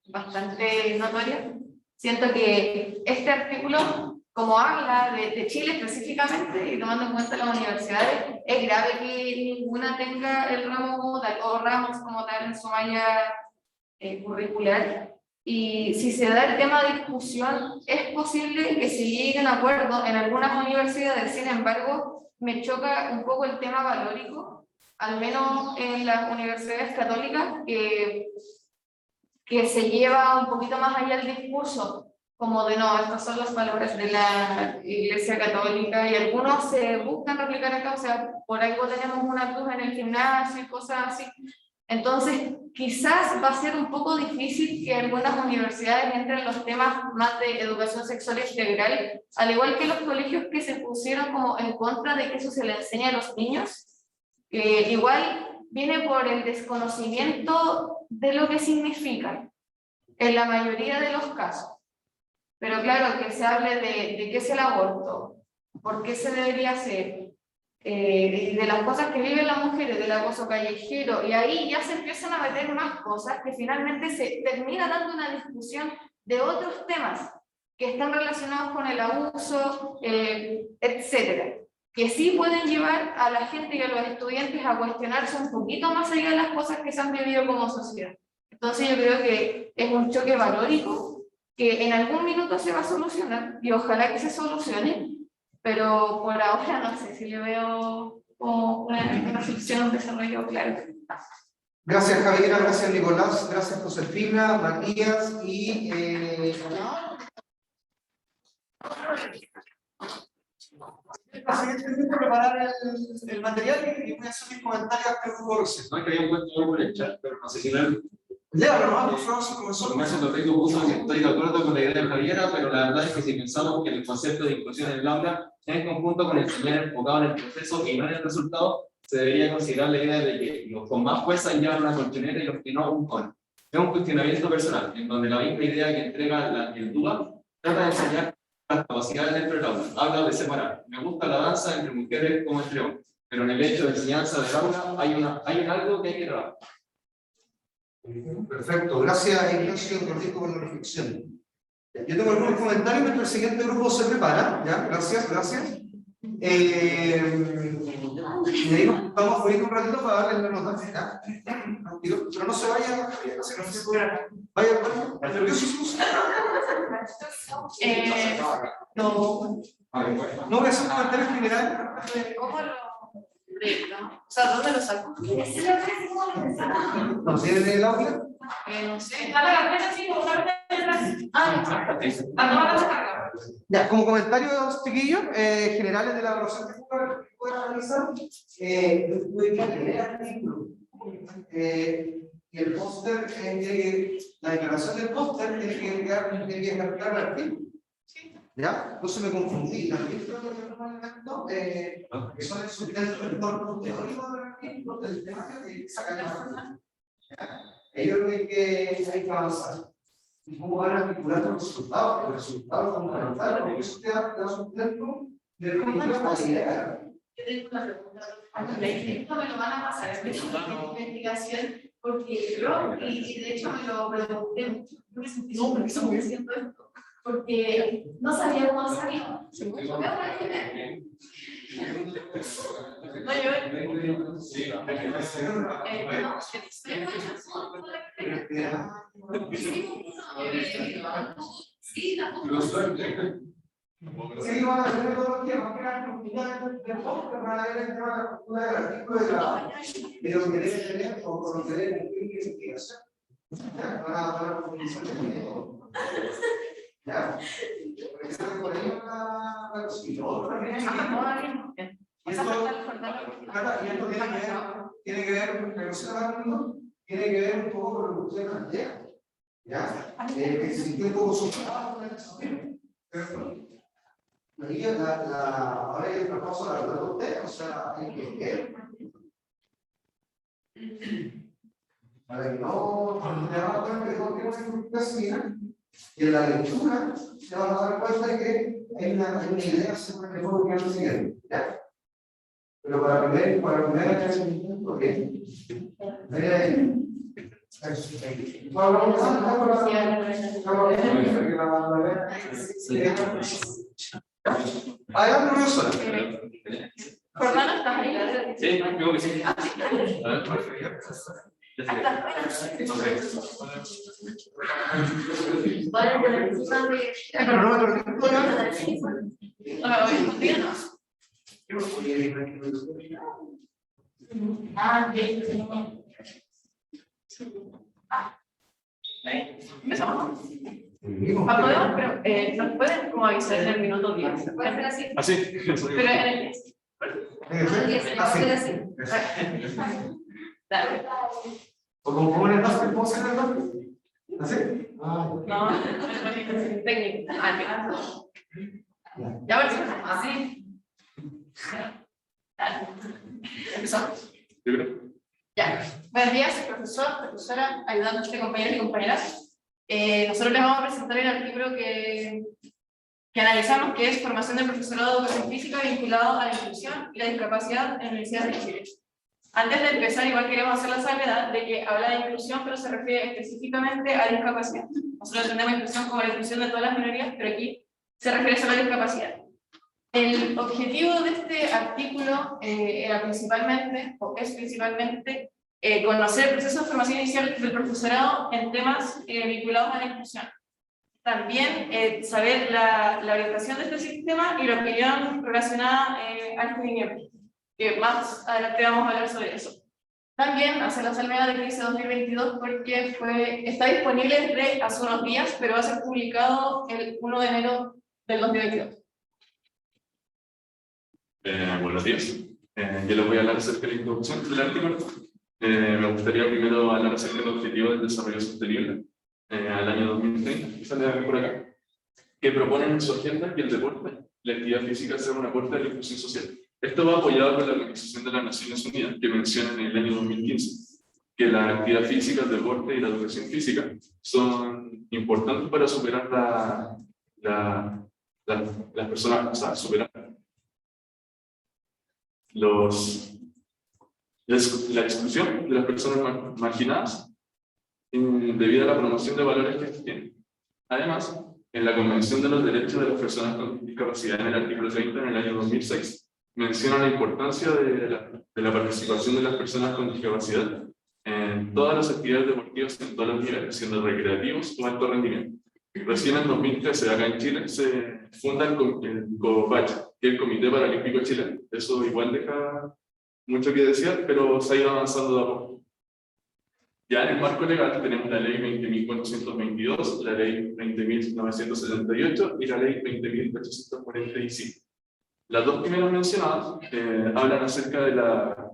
bastante notoria, siento que este artículo, como habla de Chile específicamente, y tomando en cuenta las universidades, es grave que ninguna tenga el ramo como tal, o ramos como tal en su malla curricular. Y si se da el tema de discusión, es posible que se lleguen a acuerdo en algunas universidades. Sin embargo, me choca un poco el tema valórico, al menos en las universidades católicas, que se lleva un poquito más allá el discurso, como de no, estos son los valores de la Iglesia Católica, y algunos se buscan replicar acá, o sea, por algo tenemos una cruz en el gimnasio y cosas así. Entonces, quizás va a ser un poco difícil que algunas universidades entren en los temas más de educación sexual integral, al igual que los colegios que se pusieron como en contra de que eso se le enseñe a los niños, que igual viene por el desconocimiento de lo que significa, en la mayoría de los casos. Pero claro, que se hable de qué es el aborto, por qué se debería hacer, de las cosas que viven las mujeres, del acoso callejero, y ahí ya se empiezan a meter más cosas que finalmente se termina dando una discusión de otros temas que están relacionados con el abuso, etcétera, que sí pueden llevar a la gente y a los estudiantes a cuestionarse un poquito más allá de las cosas que se han vivido como sociedad. Entonces yo creo que es un choque valórico que en algún minuto se va a solucionar, y ojalá que se solucione, pero por ahora no sé si le veo una solución, un desarrollo claro. Gracias, Javiera, gracias, Nicolás, gracias, Josefina, Matías y... Tengo que preparar el material y voy a hacer mis comentarios antes de Borges. No, es que había puesto algo en el chat, pero no sé si no. Léalo, ¿no? Por favor, profesor. Ignacio Torrico puso que estoy de acuerdo con la idea de Javiera, pero la verdad es que si pensamos que el concepto de inclusión en el aula, en conjunto con el señor enfocado en el proceso y no en el resultado, se debería considerar la idea de que los con más fuerza llevan una colchoneta y los que no un con. Es un cuestionamiento personal, en donde la misma idea que entrega el DUA trata de enseñar las capacidades dentro del aula. Habla de separar. Me gusta la danza entre mujeres como entre hombres. Pero en el hecho de enseñanza del aula hay algo que hay que trabajar. Perfecto, gracias Ignacio Cortijo por la reflexión. Yo tengo algunos comentarios mientras el siguiente grupo se prepara. ¿Ya? Gracias. Y ahí vamos a poner un ratito para darle la nota. ¿Ya? Pero no se vayan, vaya nerviosos. No voy a hacer un comentario general. ¿Cómo lo proyecto? O sea, ¿dónde lo saco? ¿No tienen el aula? No sé. Ya, como comentarios, chiquillos, generales de la evaluación que puedan realizar, y el póster, la declaración del póster tiene que dejar claro el artículo. ¿Ya? Entonces me confundí. También creo que son el entorno teórico del artículo, del tema que sacan el artículo. Yo creo que hay que avanzar. ¿Y cómo van a articular los resultados? Los resultados son fundamentales, porque eso te da sustento de lo que es la idea. Yo tengo una pregunta. Esto me lo van a pasar en investigación porque yo, y de hecho me lo pregunté mucho, yo me sentí súper haciendo esto, porque no sabía cómo hacerlo. No, yo. Sí, Sí, van a tener todos los temas que eran comunidades del póster, van a ver el tema del artículo de lo que debe tener o lo que debe cumplir que investigación. Van a profundizar en todo. ¿Ya? Porque se por ahí la y esto tiene que ver, tiene que ver un poco con lo que usted plantea. ¿Ya? Que se sintió un poco sufrado con el desafío. Ahora hay el traspaso a la verdad de usted, o sea, hay que ver. Para que no te van a dar que no tiene una simplicidad. Y en la lectura se van a dar cuenta de que hay una idea sobre el modo que lo siguiente. ¿Ya? Pero para primero porque adelante, profesora. Jordana, ¿estás ahí? Sí, creo que sí. Empezamos. ¿Nos pueden como avisar en el minuto 10? ¿Puede ser así? Así. Pero en el 10. Dale. ¿O como en el básquet? ¿Cómo se llama el básquet? ¿Así? No, técnico. Ya ves, así. Dale. Empezamos. Ya. Buenos días, profesor, profesora, ayudantes de compañeros y compañeras. Nosotros les vamos a presentar el artículo que analizamos, que es Formación del Profesorado de Educación Física vinculado a la inclusión y la discapacidad en universidades de Chile. Antes de empezar, igual queremos hacer la salvedad de que habla de inclusión, pero se refiere específicamente a la discapacidad. Nosotros entendemos inclusión como la inclusión de todas las minorías, pero aquí se refiere solo a la discapacidad. El objetivo de este artículo era principalmente, o es principalmente, conocer el proceso de formación inicial del profesorado en temas vinculados a la inclusión. También saber la orientación de este sistema y la opinión relacionada al seguimiento, que más adelante vamos a hablar sobre eso. También hacer la salvedad de crisis 2022 porque está disponible desde hace unos días, pero va a ser publicado el 1 de enero del 2022. Buenos días. Yo les voy a hablar acerca de la introducción del artículo. Me gustaría primero hablar acerca del objetivo del desarrollo sostenible al año 2030, que sale por acá, que proponen en su agenda que el deporte, la actividad física, sea una puerta de la inclusión social. Esto va apoyado por la Organización de las Naciones Unidas, que menciona en el año 2015 que la actividad física, el deporte y la educación física son importantes para superar las personas, o sea, superar la exclusión de las personas marginadas debido a la promoción de valores que estos tienen. Además, en la Convención de los Derechos de las Personas con Discapacidad, en el artículo 30, en el año 2006, menciona la importancia de la participación de las personas con discapacidad en todas las actividades deportivas en todos los niveles, siendo recreativos o alto rendimiento. Recién en 2013, acá en Chile, se funda el COPACH, que es el Comité Paralímpico Chileno. Eso igual deja mucho que desear, pero se ha ido avanzando de a poco. Ya en el marco legal tenemos la ley 20.422, la ley 20.978 y la ley 20.845. Las dos primeras mencionadas hablan acerca de la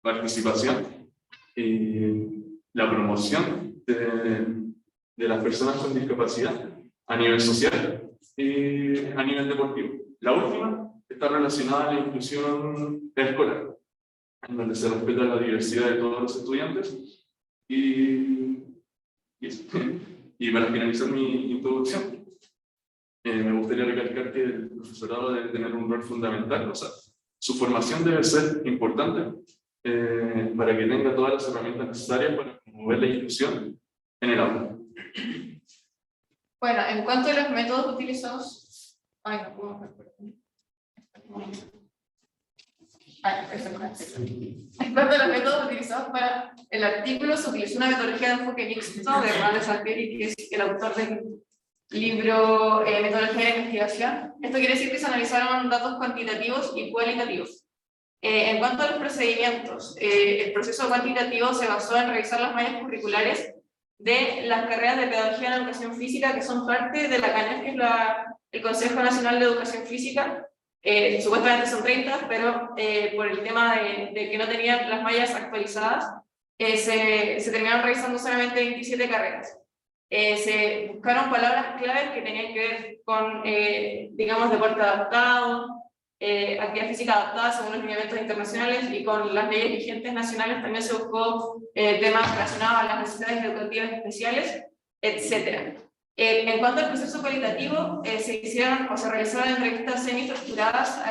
participación y la promoción de las personas con discapacidad a nivel social y a nivel deportivo. La última está relacionada a la inclusión escolar, en donde se respeta la diversidad de todos los estudiantes. Y para finalizar mi introducción, me gustaría recalcar que el profesorado debe tener un rol fundamental, o sea, su formación debe ser importante para que tenga todas las herramientas necesarias para promover la inclusión en el aula. Bueno, en cuanto a los métodos utilizados... Ay, no puedo ver, perdón. En cuanto a los métodos utilizados para el artículo, se utilizó una metodología de enfoque mixto de Hernán Salpieri, que es el autor del libro Metodología de Investigación. Esto quiere decir que se analizaron datos cuantitativos y cualitativos. En cuanto a los procedimientos, el proceso cuantitativo se basó en revisar las mallas curriculares de las carreras de Pedagogía en Educación Física, que son parte de la CANEF, que es el Consejo Nacional de Educación Física. Supuestamente son 30, pero por el tema de que no tenían las mallas actualizadas, se terminaron revisando solamente 27 carreras. Se buscaron palabras claves que tenían que ver con, digamos, deporte adaptado, actividad física adaptada según los lineamientos internacionales, y con las leyes vigentes nacionales también se buscó temas relacionados a las necesidades educativas especiales, etc. En cuanto al proceso cualitativo, se hicieron o se realizaron entrevistas semi-estructuradas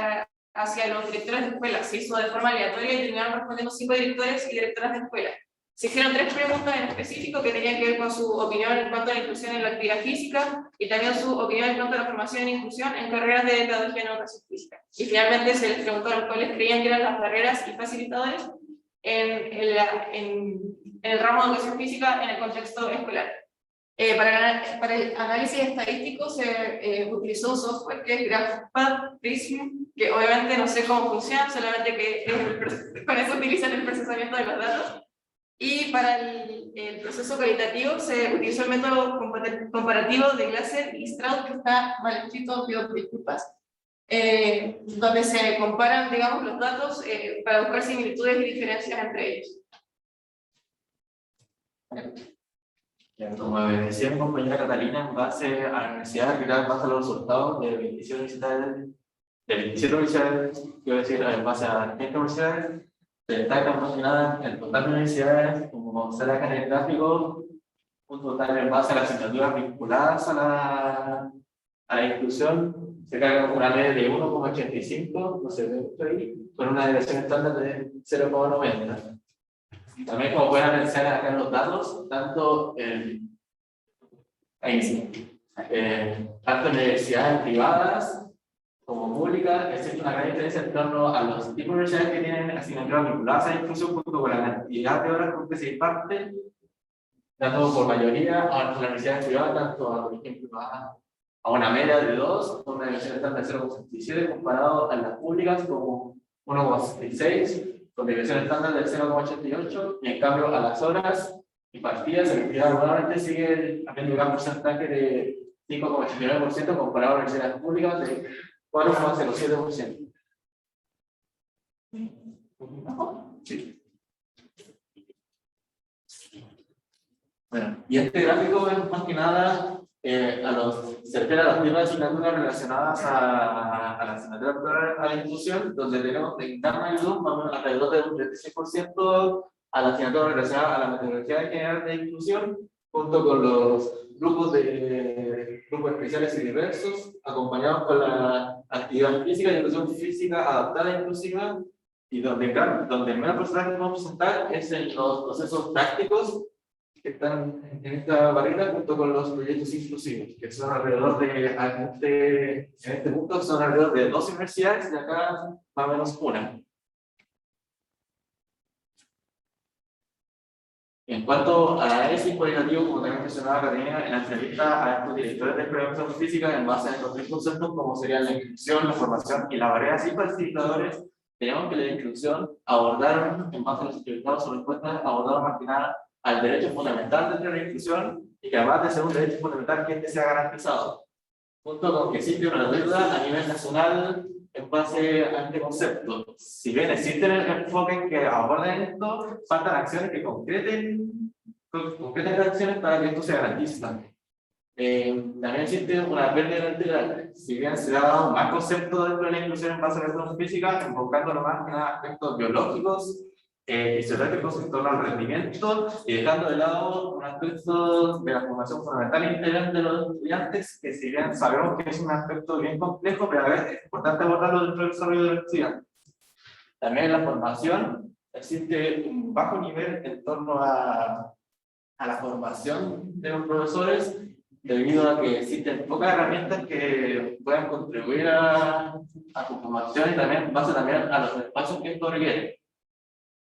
hacia los directores de escuelas. Se hizo de forma aleatoria y terminaron respondiendo 5 directores y directoras de escuela. Se hicieron 3 preguntas en específico que tenían que ver con su opinión en cuanto a la inclusión en la actividad física y también su opinión en cuanto a la formación e inclusión en carreras de pedagogía en educación física. Y finalmente se les preguntó a los cuales creían que eran las barreras y facilitadores en el ramo de educación física en el contexto escolar. Para el análisis estadístico se utilizó un software que es GraphPad Prism, que obviamente no sé cómo funciona, solamente que con eso utilizan el procesamiento de los datos. Y para el proceso cualitativo se utilizó el método comparativo de Glasser y Stroud, que está mal escrito, pido disculpas, donde se comparan, digamos, los datos para buscar similitudes y diferencias entre ellos. Como decía mi compañera Catalina, en base a la universidad, en base a los resultados de 27 universidades, quiero decir, en base a 30 universidades, se destacan más que nada el total de universidades, como se da acá en el gráfico, un total en base a las asignaturas vinculadas a la inclusión, se carga una media de 1,85, no se ve ahí, con una deviación estándar de 0,90. También, como pueden apreciar acá en los datos, tanto en universidades privadas como públicas, existe una gran diferencia en torno a los tipos de universidades que tienen asignaturas vinculadas a la inclusión, junto con la cantidad de horas con que se imparte, tanto por mayoría a las universidades privadas, tanto por ejemplo a una media de 2, con una deviación estándar de 0,67, comparado a las públicas como 1,66, con deviación estándar del 0,88, y en cambio a las horas impartidas, la actividad normalmente sigue habiendo un gran porcentaje de 5,89% comparado a las universidades públicas de 4,07%. Sí. Bueno, y este gráfico es más que nada se refiere a las primeras asignaturas relacionadas a la asignatura a la inclusión, donde tenemos en Gamma y Luz más o menos alrededor de un 36% a la asignatura relacionada a la metodología general de inclusión, junto con los grupos especiales y diversos, acompañados con la actividad física y educación física adaptada e inclusiva, y donde el mayor porcentaje que vamos a presentar es en los procesos prácticos que están en esta barrita, junto con los proyectos inclusivos, que son alrededor en este punto son alrededor de 2 universidades, y acá más o menos una. En cuanto al análisis cualitativo, como también mencionaba Carolina en la entrevista a estos directores de experimentación física, en base a estos 3 conceptos, como serían la inclusión, la formación y la barrera, y facilitadores, tenemos que la inclusión abordaron, en base a los entrevistados o respuestas, abordaron más que nada al derecho fundamental dentro de la inclusión, y que además de ser un derecho fundamental, que este sea garantizado, junto con que existe una deuda a nivel nacional en base a este concepto. Si bien existen enfoques que aborden esto, faltan acciones que concreten las acciones para que esto se garantice también. También existe una pérdida integral. Si bien se ha dado más concepto dentro de la inclusión en base a la educación física, enfocándolo más en aspectos biológicos, fisiológicos en torno al rendimiento, y dejando de lado un aspecto de la formación fundamental e integral de los estudiantes, que si bien sabemos que es un aspecto bien complejo, pero a veces es importante abordarlo dentro del desarrollo de los estudiantes. También en la formación existe un bajo nivel en torno a la formación de los profesores, debido a que existen pocas herramientas que puedan contribuir a su formación, y también en base también a los espacios que esto requiere,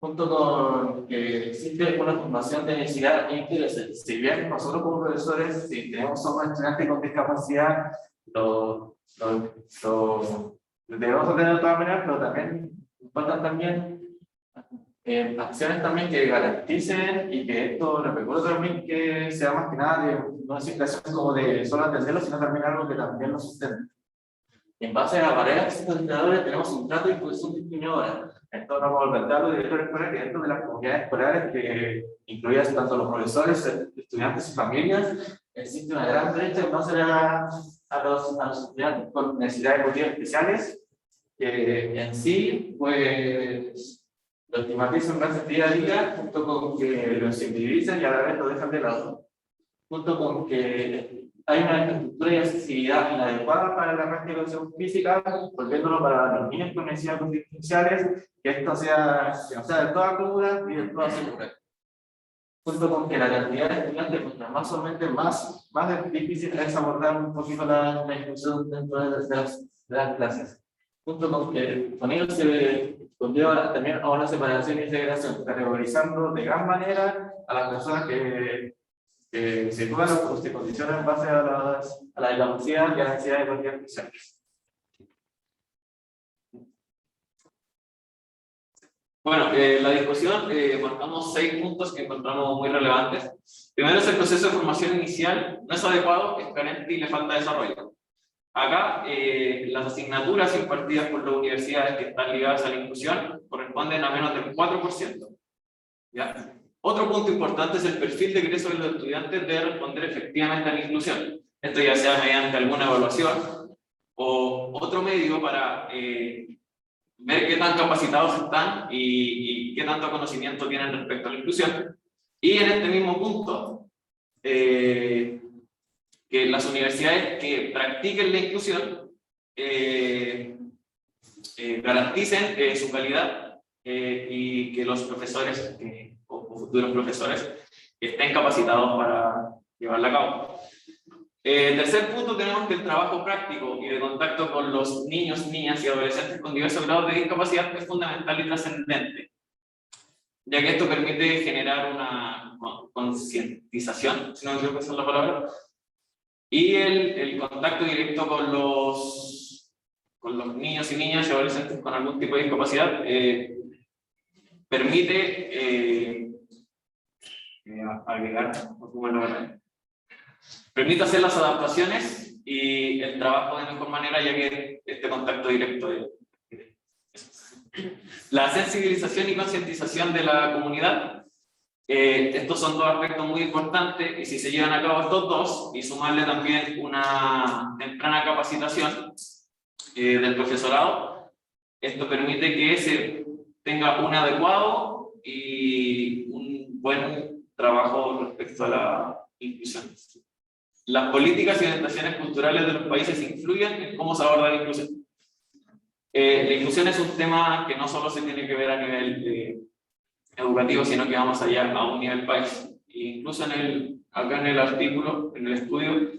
junto con que existe una formación de necesidad e intereses. Si bien nosotros como profesores, si tenemos a un estudiante con discapacidad, lo debemos tener de todas maneras, pero también faltan también acciones también que garanticen, y que esto lo recuerdo también, que sea más que nada de no situación como de solo atenderlo, sino también algo que también lo sustente. En base a barreras facilitadores, tenemos un trato y posición discriminadora. Esto no vamos a plantear los directores escolares, que dentro de las comunidades escolares, que incluidas tanto los profesores, estudiantes y familias, existe una gran brecha en base a los estudiantes con necesidades educativas especiales, que en sí, pues, lo estigmatizan más día a día, junto con que lo sensibilizan y a la vez lo dejan de lado, junto con que hay una estructura y accesibilidad inadecuada para la práctica de educación física, volviéndolo para los niños con necesidades diferenciales, que esto que no sea de toda cómoda y de toda segura. Junto con que la cantidad de estudiantes, pues, más solamente más difícil es abordar un poquito la inclusión dentro de las clases. Junto con que con ello se conlleva también a una separación y segregación, categorizando de gran manera a las personas que se sitúan o se condicionan en base a la discapacidad y a las necesidades educativas especiales. Bueno, la discusión, marcamos 6 puntos que encontramos muy relevantes. Primero es el proceso de formación inicial, no es adecuado, es carente y le falta desarrollo. Acá, las asignaturas impartidas por las universidades que están ligadas a la inclusión corresponden a menos del 4%. ¿Ya? Otro punto importante es el perfil de egreso de los estudiantes de responder efectivamente a la inclusión. Esto ya sea mediante alguna evaluación o otro medio para ver qué tan capacitados están y qué tanto conocimiento tienen respecto a la inclusión. Y en este mismo punto, que las universidades que practiquen la inclusión garanticen su calidad y que los profesores o futuros profesores estén capacitados para llevarla a cabo. Tercer punto, tenemos que el trabajo práctico y de contacto con los niños, niñas y adolescentes con diversos grados de discapacidad es fundamental y trascendente, ya que esto permite generar una concientización, si no me equivoco esa es la palabra, y el contacto directo con los niños y niñas y adolescentes con algún tipo de discapacidad permite permite hacer las adaptaciones y el trabajo de mejor manera, ya que este contacto directo la sensibilización y concientización de la comunidad. Estos son dos aspectos muy importantes, y si se llevan a cabo estos dos y sumarle también una temprana capacitación del profesorado, esto permite que se tenga un adecuado y un buen trabajo respecto a la inclusión. las políticas y orientaciones culturales de los países influyen en cómo se aborda la inclusión. La inclusión es un tema que no solo se tiene que ver a nivel educativo, sino que va más allá, a un nivel país. E incluso acá en el artículo, en el estudio,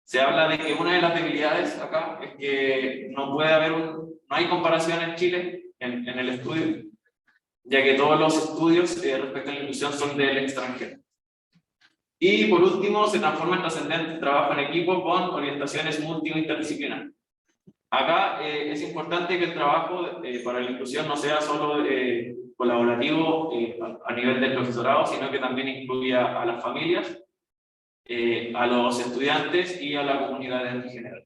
se habla de que una de las debilidades acá es que no hay comparación en Chile en el estudio, ya que todos los estudios respecto a la inclusión son del extranjero. Y por último, se transforma en trascendente el trabajo en equipo con orientaciones multi o interdisciplinarias. Acá es importante que el trabajo para la inclusión no sea solo colaborativo a nivel del profesorado, sino que también incluya a las familias, a los estudiantes y a la comunidad en general.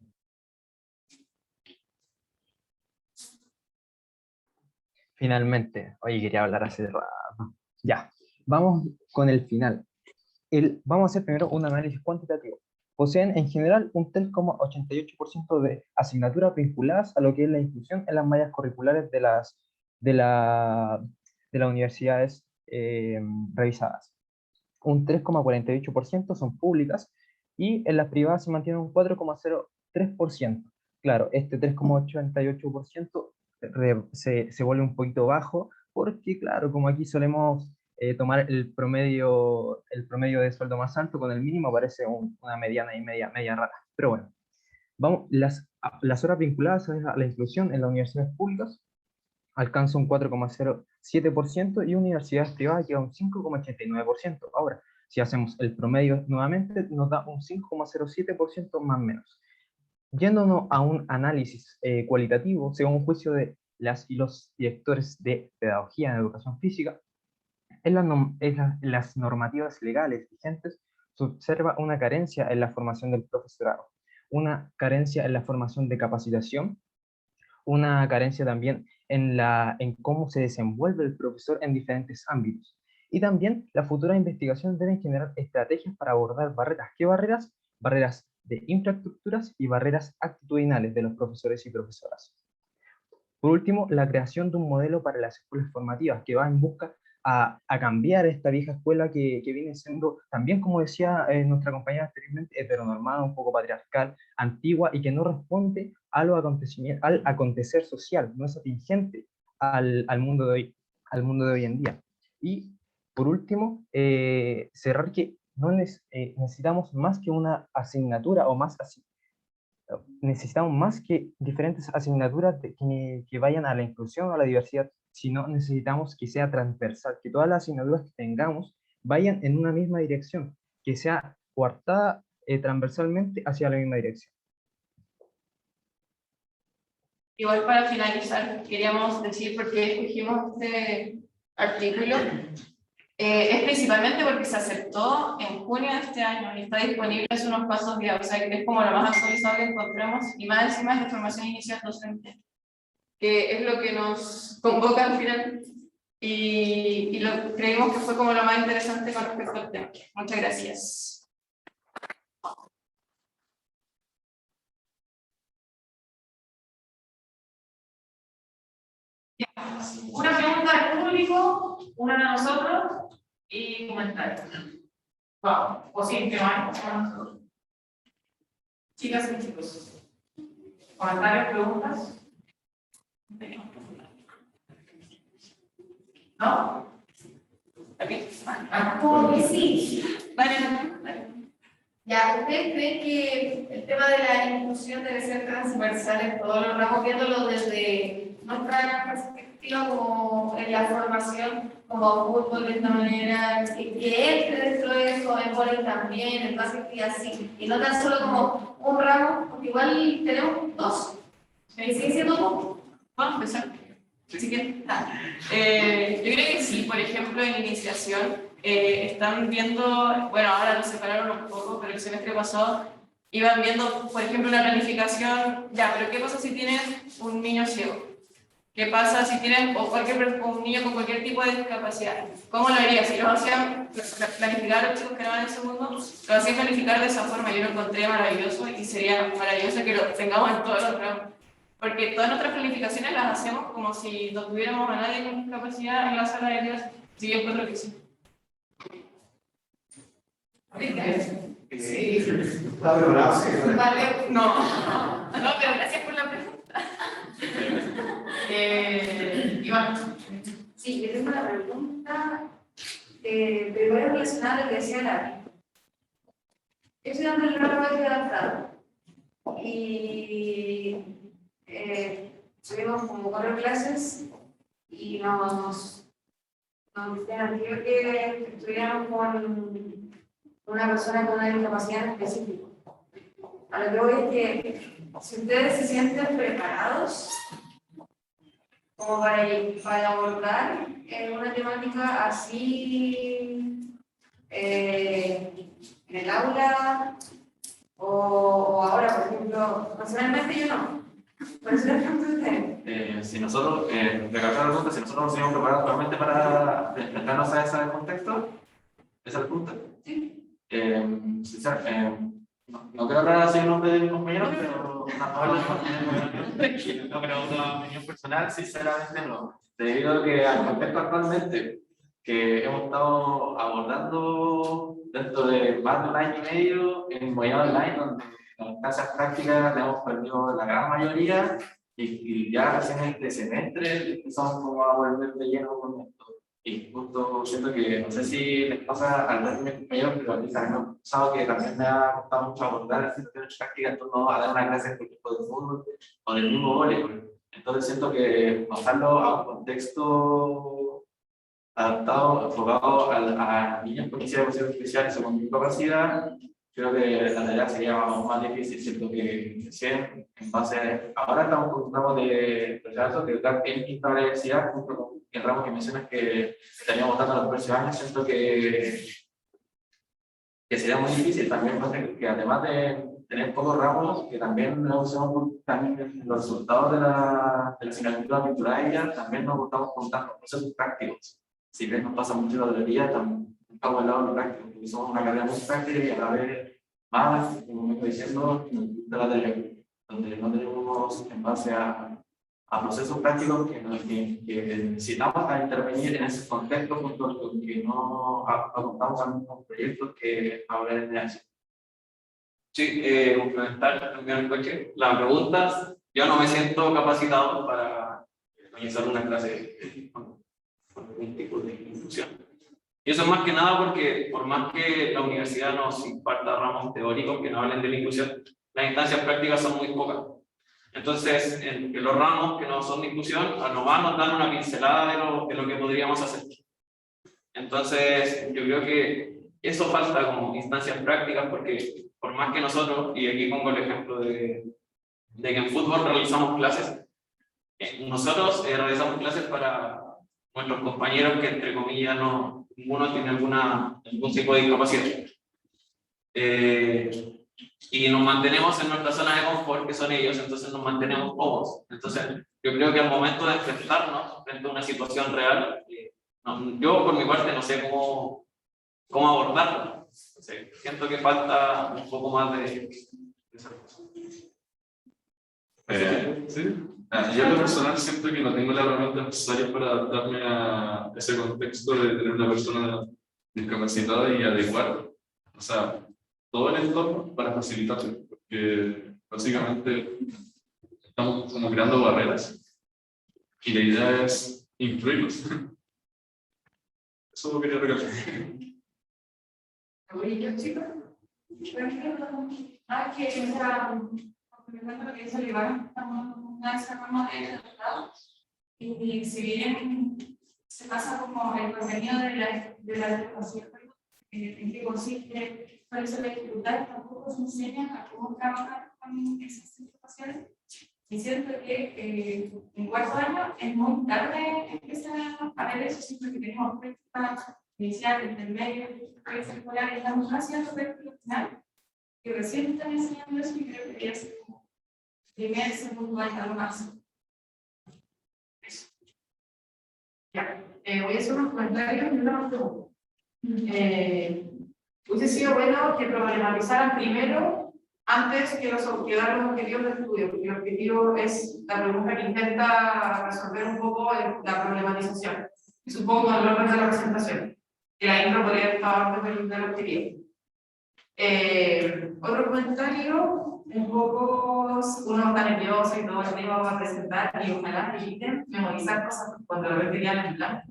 Finalmente, oye, quería hablar hace rato. Ya, vamos con el final. Vamos a hacer primero un análisis cuantitativo. Poseen en general un 3,88% de asignaturas vinculadas a lo que es la inclusión en las mallas curriculares de las universidades revisadas. Un 3,48% son públicas y en las privadas se mantiene un 4,03%. Claro, este 3,88% se vuelve un poquito bajo porque, claro, como aquí solemos tomar el promedio de sueldo más alto con el mínimo, parece una mediana y media rara. Pero bueno, vamos, las horas vinculadas a la inclusión en las universidades públicas alcanza un 4,07% y universidades privadas llega a un 5,89%. Ahora, si hacemos el promedio nuevamente, nos da un 5,07% más o menos. Yéndonos a un análisis cualitativo, según un juicio de las y los directores de pedagogía en educación física, en las normativas legales vigentes se observa una carencia en la formación del profesorado, una carencia en la formación de capacitación, una carencia también en cómo se desenvuelve el profesor en diferentes ámbitos. Y también las futuras investigaciones deben generar estrategias para abordar barreras. ¿Qué barreras? Barreras de infraestructuras y barreras actitudinales de los profesores y profesoras. Por último, la creación de un modelo para las escuelas formativas que va en busca a cambiar esta vieja escuela que viene siendo, también como decía nuestra compañera anteriormente, heteronormada, un poco patriarcal, antigua y que no responde a al acontecer social, no es atingente al mundo de hoy en día. Y por último, cerrar que no necesitamos más que una asignatura o más necesitamos más que diferentes asignaturas que vayan a la inclusión o a la diversidad, sino necesitamos que sea transversal, que todas las asignaturas que tengamos vayan en una misma dirección, que sea coartada transversalmente hacia la misma dirección. Igual para finalizar, queríamos decir por qué escogimos este artículo. Es principalmente porque se aceptó en junio de este año y está disponible hace unos pasos ya, o sea que es como lo más actualizado que encontramos, y más encima es de formación inicial docente, que es lo que nos convoca al final, y creímos que fue como lo más interesante con respecto al tema. Muchas gracias. Una pregunta al público, una de nosotros, y comentarios. Wow, o sí, que van. Chicas y chicos. ¿Comentarios, preguntas? ¿No? ¿Aquí? Como que sí. Vale. Ya, ¿ustedes creen que el tema de la inclusión debe ser transversal en todos los ramos, viéndolo desde nuestra perspectiva como en la formación, como fútbol de esta manera, que entre dentro de eso, el vóley también, el básquet y así, y no tan solo como un ramo, porque igual tenemos dos, que siguen siendo poco? Vamos a empezar. Así que, yo creo que sí, por ejemplo, en iniciación, están viendo, bueno, ahora lo separaron un poco, pero el semestre pasado iban viendo, por ejemplo, una planificación, ya, pero ¿qué pasa si tienes un niño ciego? ¿Qué pasa si tienes un niño con cualquier tipo de discapacidad? ¿Cómo lo harías? Si lo hacían planificar a los chicos que no van en segundo, lo hacían planificar de esa forma. Yo lo encontré maravilloso y sería maravilloso que lo tengamos en todos los ramos. Porque todas nuestras planificaciones las hacemos como si no tuviéramos a nadie con discapacidad en la sala de clases. Sí, yo encuentro que sí. Sí. Está preparado, sí. Vale, no, pero gracias por la pregunta. Iván. Sí, yo tengo una pregunta, primero relacionada a lo que decía Larry. Yo estoy dando el programa de adaptado y tuvimos como 4 clases y nos pidió que estudiáramos con una persona con una discapacidad específica. A lo que voy es que si ustedes se sienten preparados como para abordar una temática así en el aula o ahora, por ejemplo, personalmente yo no. Por eso les pregunto a ustedes. Si nosotros, recalcar la pregunta, si nosotros nos hemos preparado actualmente para enfrentarnos a ese contexto, ¿esa es la pregunta? Sí. No quiero hablar así en nombre de mis compañeros, pero una opinión personal, sinceramente no. Debido a que al contexto actualmente que hemos estado abordando dentro de más de un año y medio en modalidad online, donde las clases prácticas le hemos perdido la gran mayoría y ya recién este semestre empezamos como a volver de lleno con esto. Y justo siento que, no sé si les pasa al ver a mis compañeros, pero a mí también me ha pasado que también me ha costado mucho abordar el sistema de práctica en torno a dar una clase de fútbol o del mismo voleibol. Entonces siento que pasarlo a un contexto adaptado, enfocado a niños con necesidades especiales o con discapacidad, creo que la tarea sería aún más difícil. Siento que recién, en base a, ahora estamos con un ramo de rechazo que está en quinta universidad, junto con el ramo que mencionas que estaríamos dando los próximos años. Siento que sería muy difícil también, que además de tener pocos ramos, que también nos usamos también los resultados de la asignatura cultural, también nos gustamos contar los procesos prácticos. Si bien nos pasa mucho la teoría, también estamos al lado de lo práctico, porque somos una carrera muy práctica y a la vez más, como me estoy diciendo, de la teoría, donde no tenemos en base a procesos prácticos que necesitamos para intervenir en ese contexto, junto con que no contamos con proyectos que ahora en el. Sí, complementar también el coche. La pregunta, yo no me siento capacitado para organizar una clase con algún tipo de inclusión. Y eso es más que nada porque, por más que la universidad nos imparta ramos teóricos que no hablen de la inclusión, las instancias prácticas son muy pocas. Entonces, en los ramos que no son de inclusión, a lo más nos dan una pincelada de lo que podríamos hacer. Entonces, yo creo que eso falta como instancias prácticas, porque por más que nosotros, y aquí pongo el ejemplo de que en fútbol realizamos clases, nosotros realizamos clases para nuestros compañeros que, entre comillas, ninguno tiene algún tipo de discapacidad. Y nos mantenemos en nuestra zona de confort, que son ellos, entonces nos mantenemos cómodos. Entonces, yo creo que al momento de enfrentarnos frente a una situación real, yo por mi parte no sé cómo abordarlo. Siento que falta un poco más de esa cosa. Sí. Yo en lo personal siento que no tengo las herramientas necesarias para adaptarme a ese contexto de tener una persona discapacitada y adecuar, o sea, todo el entorno para facilitarlo, porque básicamente estamos como creando barreras y la idea es incluirlos. Eso lo quería recalcar. ¿Yo, chicos? Complementando lo que dice Iván, estamos en una rama de resultados y si bien se pasa como el contenido de la educación, en qué consiste, cuál es la dificultad, tampoco se enseña a cómo trabajar con esas situaciones. Y siento que en cuarto año es muy tarde empezar a ver eso, siempre que tenemos prácticas iniciales, intermedias, escolar, estamos haciendo prácticas finales. Y recién están enseñando eso y creo que debería ser como primer, segundo año, algo más. Eso. Ya, voy a hacer unos comentarios y una pregunta. Hubiese sido bueno que problematizaran primero antes que dar los objetivos del estudio, porque el objetivo es la pregunta que intenta resolver un poco la problematización. Y supongo que en el orden de la presentación. Y la intro podría estar antes del objetivo. Otro comentario, un poco, uno está nervioso y todo el día vamos a presentar y ojalá eviten memorizar cosas cuando de repente quedan en plan.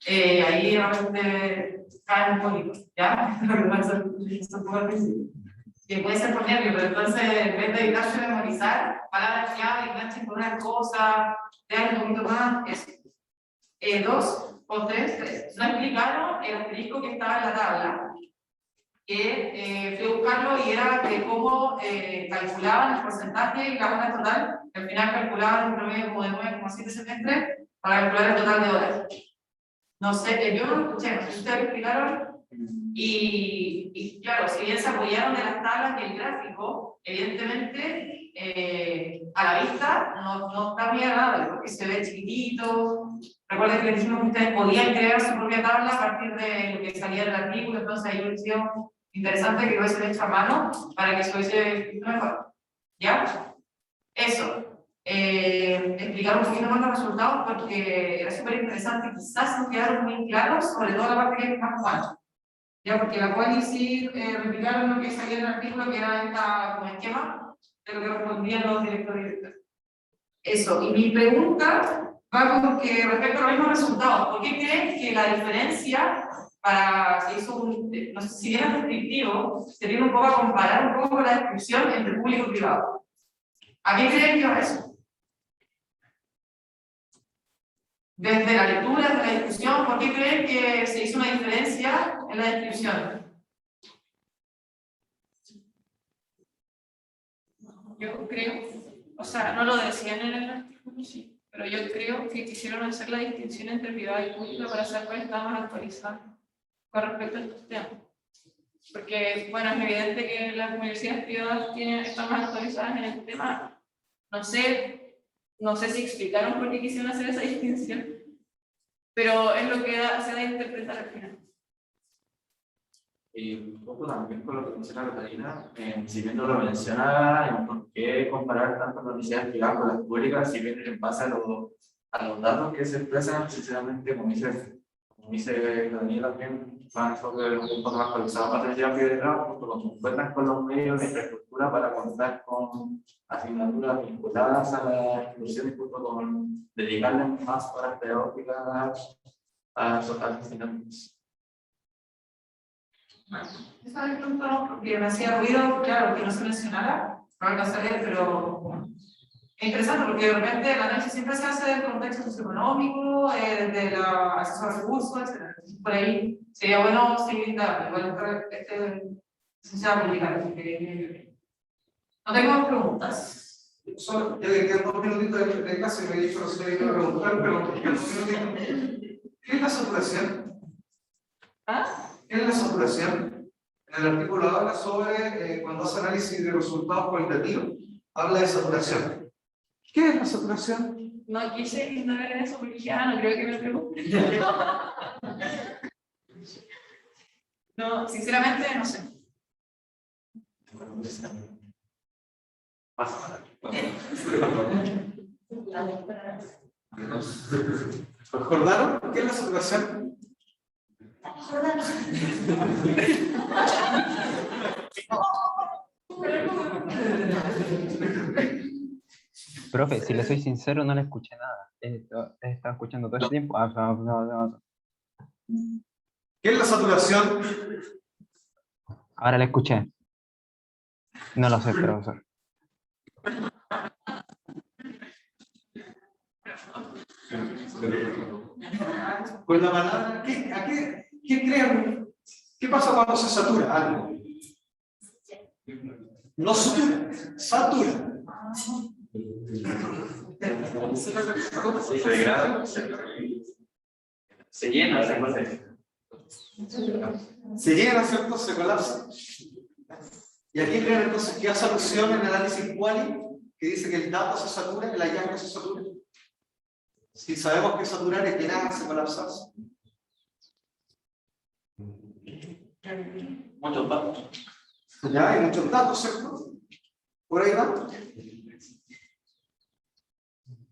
Ahí realmente caen un poquito, ¿ya? Que puede ser por nervio, pero entonces en vez de evitarse memorizar, palabras clave, enganchen con una cosa, vean un poquito más, eso. 2 o 3, no explicaron el asterisco que estaba en la tabla, que fui a buscarlo y era de cómo calculaban el porcentaje y la hora total. Al final calculaban un promedio como de 9,7 semestres para calcular el total de horas. No sé, yo no lo escuché, no sé si ustedes lo explicaron. Y claro, si bien se apoyaron de las tablas y el gráfico, evidentemente a la vista no está muy agradable porque se ve chiquitito. Recuerden que les dijimos que ustedes podían crear su propia tabla a partir de lo que salía del artículo, entonces ahí hubiese sido interesante que lo hubiesen hecho a mano para que se hubiese visto mejor. ¿Ya? Eso. Explicar un poquito más los resultados porque era súper interesante, quizás no quedaron muy claros, sobre todo la parte que es más humana. Ya, porque la cual sí replicaron lo que salía en el artículo, que era esta como esquema de lo que respondían los directores. Eso, y mi pregunta va porque respecto a los mismos resultados, ¿por qué creen que la diferencia para, se hizo un, no sé si bien es descriptivo, sería un poco a comparar un poco con la descripción entre público y privado? ¿A qué creen que va eso? Desde la lectura, desde la discusión, ¿por qué creen que se hizo una diferencia en la descripción? Yo creo, o sea, no lo decían en el artículo, sí, pero yo creo que quisieron hacer la distinción entre privada y pública para saber cuál estaba más actualizada con respecto a estos temas. Porque, bueno, es evidente que las universidades privadas están más actualizadas en el tema. No sé si explicaron por qué quisieron hacer esa distinción, pero es lo que se da a interpretar al final. Y un poco también con lo que menciona Catalina, si bien no lo menciona, ¿por qué comparar tanto las universidades privadas con las públicas? Si bien en base a los datos que se expresan, sinceramente, como dice Catalina también, van a ser un poco más actualizados para la universidad porque cuentan con los medios de infraestructura para contar con asignaturas vinculadas a la institución y junto con dedicarle más horas pedagógicas a esos asignaturas. Esa de pronto no, porque me hacía ruido, claro, que no se mencionara, no alcanzé a leer, pero es interesante porque de repente el análisis siempre se hace del contexto socioeconómico, desde el acceso a recursos, etc. Por ahí sería bueno seguir indagando, igual se va a publicar. No tengo más preguntas. Solo, ya que quedan 2 minutitos de clase, me he dicho, no sé si me preguntar, pero ¿qué es la saturación? ¿Ah? ¿Qué es la saturación? En el artículo habla sobre, cuando hace análisis de resultados cualitativos, habla de saturación. ¿Qué es la saturación? No quise indagar en eso porque ya no creo que me pregunten. No, sinceramente no sé. ¿Recordaron qué es la saturación? Profe, si le soy sincero, no le escuché nada. Estaba escuchando todo el tiempo. ¿Qué es la saturación? Ahora le escuché. No lo sé, profesor. Pues la palabra, ¿qué creen? ¿Qué pasa cuando se satura algo? No satura, satura. Se degrada, se llena, Se llena, ¿cierto? Se colapsa. Y aquí creen entonces que hace alusión en el análisis quali, que dice que el dato se satura, que la llave se satura. Si sabemos que saturar es llenarse, colapsarse. muchos datos. Ya hay muchos datos, ¿cierto? ¿Por ahí va?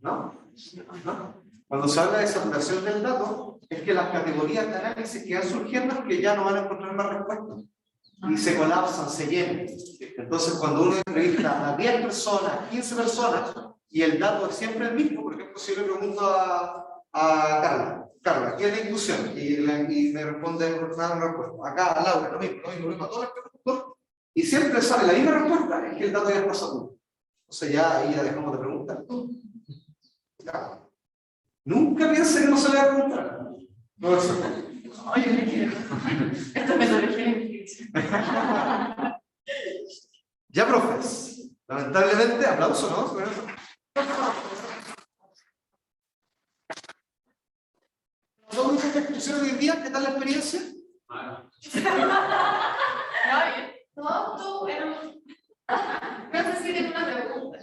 ¿No? ¿No? Cuando se habla de saturación del dato, es que las categorías de análisis que van surgiendo es que ya no van a encontrar más respuestas. y se colapsan, se llenan. Entonces, cuando uno entrevista a 10 personas, 15 personas, y el dato es siempre el mismo, por ejemplo, si yo le pregunto a Carla, ¿qué es la inclusión? Y me responde una respuesta. Acá a Laura, lo mismo, a todos los preguntos, y siempre sale la misma respuesta, es que el dato ya está saturo. Entonces ya ahí ya dejamos de preguntar. Ya. Nunca piense que no se le va a preguntar. No lo sé. Oye, me quiero. Esta metodología. Ya, profes. Lamentablemente, aplauso, ¿no? Los dos grupos que expusieron hoy día, ¿qué tal la experiencia? No sé si tengo una pregunta.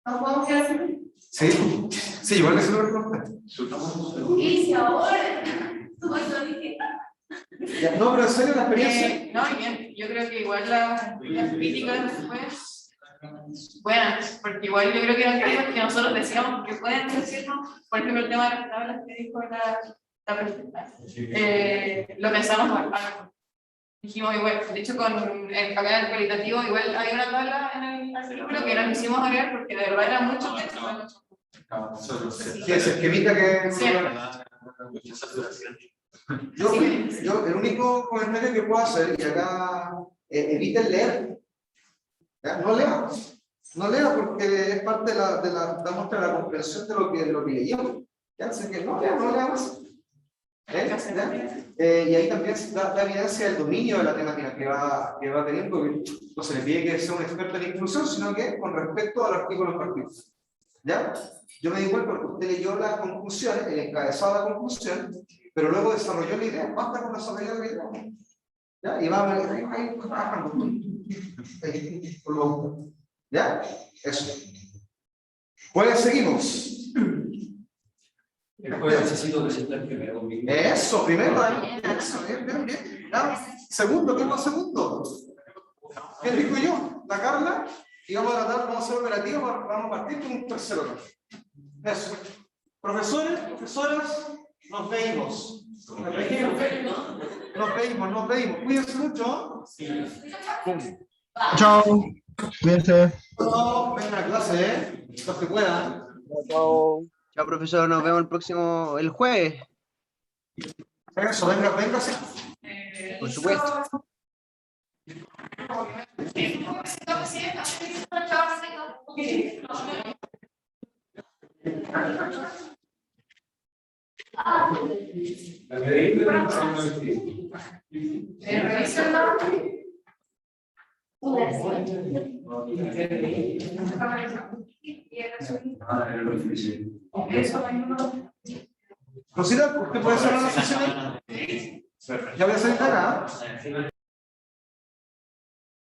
¿Nos podemos quedar así? Sí, igual que se lo responde. Y si ahora, No, pero en serio la experiencia. No, bien, yo creo que igual las críticas después, bueno, porque igual yo creo que eran críticas que nosotros decíamos que pueden decirnos, por ejemplo, el tema de las tablas que dijo la presidenta. Lo pensamos mal. Dijimos igual, de hecho con el canal cualitativo igual había una tabla en el artículo que nos hicimos agregar porque de verdad era mucho texto. ¿Qué es esquemita que...? Sí. Yo el único comentario que puedo hacer, y acá eviten leer, ¿ya? No lea porque es parte de la muestra de la comprensión de lo que leíamos. ¿Ya? Así que no lea más. Y ahí también da evidencia del dominio de la temática que va teniendo, porque no se le pide que sea un experto en inclusión, sino que con respecto al artículo en particular. ¿Ya? Yo me di cuenta porque usted leyó las conclusiones, el encabezado de la conclusión, pero luego desarrolló la idea, basta con desarrollar la idea. ¿Ya? Y va ahí trabajando. ¿Ya? Eso. Pues seguimos. Después necesito presentar primero. Eso, primero. Eso, bien. ¿Ya? Segundo, ¿qué es lo segundo? ¿Qué digo yo? La Carla, y vamos a tratar de hacer operativo, vamos a partir con un tercero. Eso. Profesores, profesoras, nos veimos. Nos veimos. Cuídense mucho. Chao. Cuídense. No, vengan a clase, los que puedan. Chao. Chao, profesor. Nos vemos el jueves. Eso, venga. Por supuesto. Rosita, ¿usted puede cerrar la sesión? Ya voy a salir de acá.